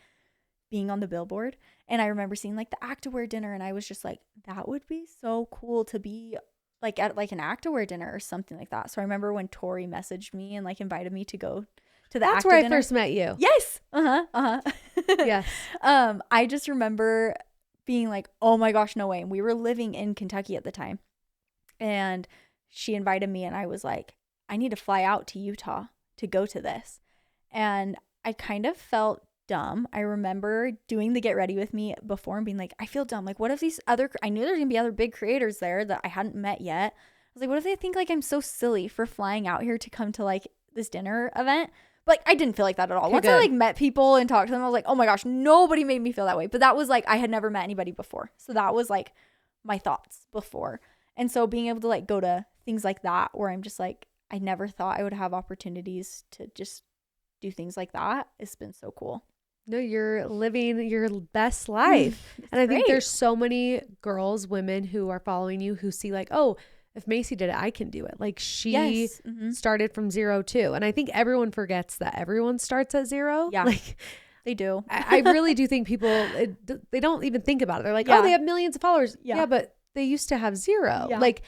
Speaker 2: being on the billboard, and I remember seeing like the activewear dinner, and I was just like, that would be so cool to be like at like an activewear dinner or something like that. So I remember when Tori messaged me and like invited me to go to the
Speaker 1: That's where I
Speaker 2: dinner.
Speaker 1: first met you.
Speaker 2: Yes.
Speaker 1: Yes.
Speaker 2: I just remember being like, oh my gosh, no way. And we were living in Kentucky at the time, and she invited me, and I was like, I need to fly out to Utah to go to this. And I kind of felt dumb. I remember doing the get ready with me before and being like, I feel dumb. Like, what if these I knew there's gonna be other big creators there that I hadn't met yet. I was like, what if they think like I'm so silly for flying out here to come to like this dinner event? But like, I didn't feel like that at all. Once I like met people and talked to them, I was like, oh my gosh, nobody made me feel that way. But that was like, I had never met anybody before. So that was like my thoughts before. And so being able to like go to things like that, where I'm just like, I never thought I would have opportunities to just do things like that. It's been so cool.
Speaker 1: No, you're living your best life. And I think there's so many girls, women who are following you who see like, oh, if MAYCIE did it, I can do it. Like she started from 0 too. And I think everyone forgets that everyone starts at 0.
Speaker 2: Yeah,
Speaker 1: like
Speaker 2: they do.
Speaker 1: I really do think people, they don't even think about it. They're like, oh, they have millions of followers. Yeah, but they used to have 0.
Speaker 2: Yeah.
Speaker 1: Like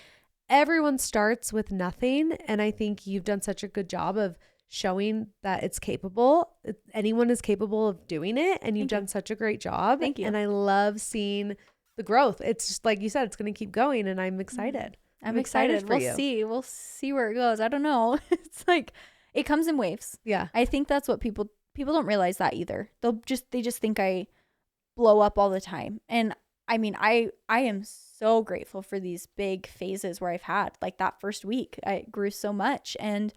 Speaker 1: everyone starts with nothing. And I think you've done such a good job of showing that it's capable. Anyone is capable of doing it. And you've done such a great job.
Speaker 2: Thank you.
Speaker 1: And I love seeing the growth. It's just like you said, it's going to keep going. And I'm excited. I'm excited for you.
Speaker 2: We'll see where it goes. I don't know. It's like, it comes in waves.
Speaker 1: Yeah.
Speaker 2: I think that's what people don't realize that either. They just think I blow up all the time. And I mean, I am so grateful for these big phases where I've had like that first week, I grew so much. And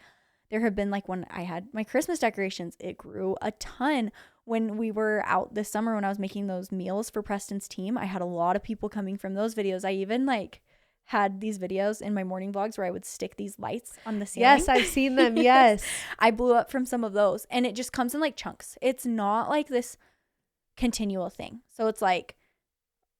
Speaker 2: there have been like when I had my Christmas decorations, it grew a ton. When we were out this summer, when I was making those meals for Preston's team, I had a lot of people coming from those videos. I even like had these videos in my morning vlogs where I would stick these lights on the ceiling.
Speaker 1: Yes, I've seen them. Yes.
Speaker 2: I blew up from some of those, and it just comes in like chunks. It's not like this continual thing. So it's like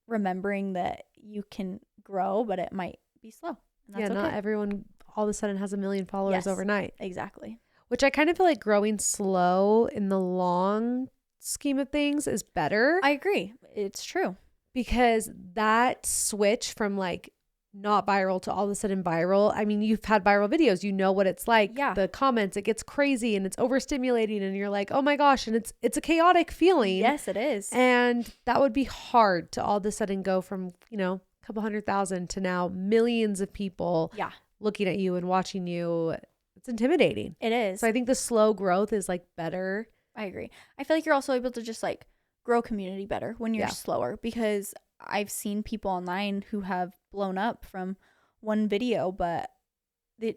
Speaker 2: remembering that you can grow, but it might be slow. And that's
Speaker 1: not everyone all of a sudden has 1 million followers overnight.
Speaker 2: Exactly.
Speaker 1: Which I kind of feel like growing slow in the long scheme of things is better.
Speaker 2: I agree. It's true.
Speaker 1: Because that switch from like not viral to all of a sudden viral. I mean, you've had viral videos, you know what it's like.
Speaker 2: Yeah.
Speaker 1: The comments, it gets crazy and it's overstimulating and you're like, oh my gosh. And it's a chaotic feeling.
Speaker 2: Yes, it is.
Speaker 1: And that would be hard to all of a sudden go from, a couple 100,000 to now millions of people looking at you and watching you. It's intimidating.
Speaker 2: It is.
Speaker 1: So I think the slow growth is like better.
Speaker 2: I agree. I feel like you're also able to just like grow community better when you're slower, because I've seen people online who have blown up from one video, but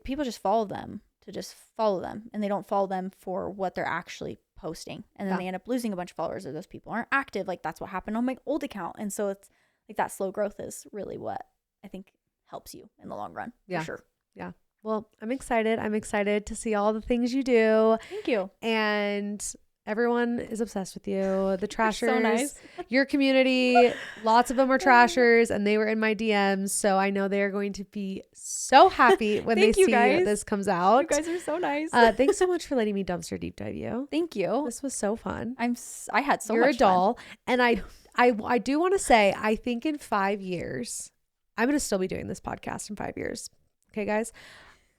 Speaker 2: people just follow them to just follow them, and they don't follow them for what they're actually posting. And then they end up losing a bunch of followers, or those people aren't active. Like that's what happened on my old account. And so it's like that slow growth is really what I think helps you in the long run. For sure.
Speaker 1: Yeah. Well, I'm excited. I'm excited to see all the things you do.
Speaker 2: Thank you.
Speaker 1: And everyone is obsessed with you. The trashers,
Speaker 2: so nice.
Speaker 1: Your community, lots of them are trashers, and they were in my DMs. So I know they are going to be so happy when they see this comes out.
Speaker 2: You guys are so nice.
Speaker 1: Thanks so much for letting me dumpster deep dive you.
Speaker 2: Thank you.
Speaker 1: This was so fun.
Speaker 2: I had so
Speaker 1: You're
Speaker 2: much
Speaker 1: a doll.
Speaker 2: fun.
Speaker 1: And I do want to say, I think in 5 years, I'm going to still be doing this podcast in 5 years. Okay, guys?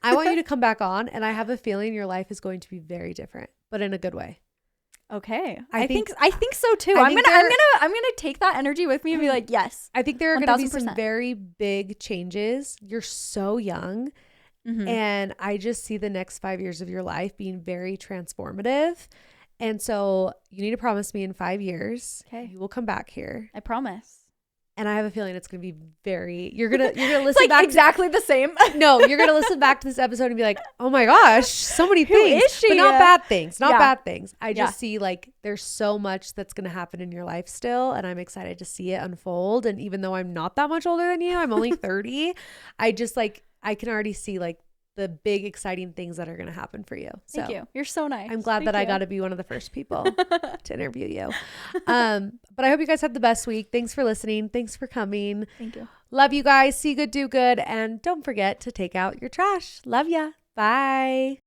Speaker 1: I want you to come back on, and I have a feeling your life is going to be very different, but in a good way.
Speaker 2: Okay. I think so too. I'm gonna take that energy with me and be like, yes.
Speaker 1: I think there are gonna be
Speaker 2: 1000%.
Speaker 1: some very big changes. You're so young. And I just see the next 5 years of your life being very transformative. And so you need to promise me in 5 years, you will come back here.
Speaker 2: I promise.
Speaker 1: And I have a feeling it's going to be you're going to listen
Speaker 2: like
Speaker 1: back.
Speaker 2: Exactly the same.
Speaker 1: No, you're going to listen back to this episode and be like, oh my gosh, so many things.
Speaker 2: Who is she?
Speaker 1: But not bad things. Not bad things. I just see like there's so much that's going to happen in your life still. And I'm excited to see it unfold. And even though I'm not that much older than you, I'm only 30. I just like, I can already see like the big exciting things that are going to happen for you. So
Speaker 2: Thank you. You're so nice.
Speaker 1: I'm glad that I got to be one of the first people to interview you. But I hope you guys have the best week. Thanks for listening. Thanks for coming.
Speaker 2: Thank you.
Speaker 1: Love you guys. See good, do good. And don't forget to take out your trash. Love ya. Bye.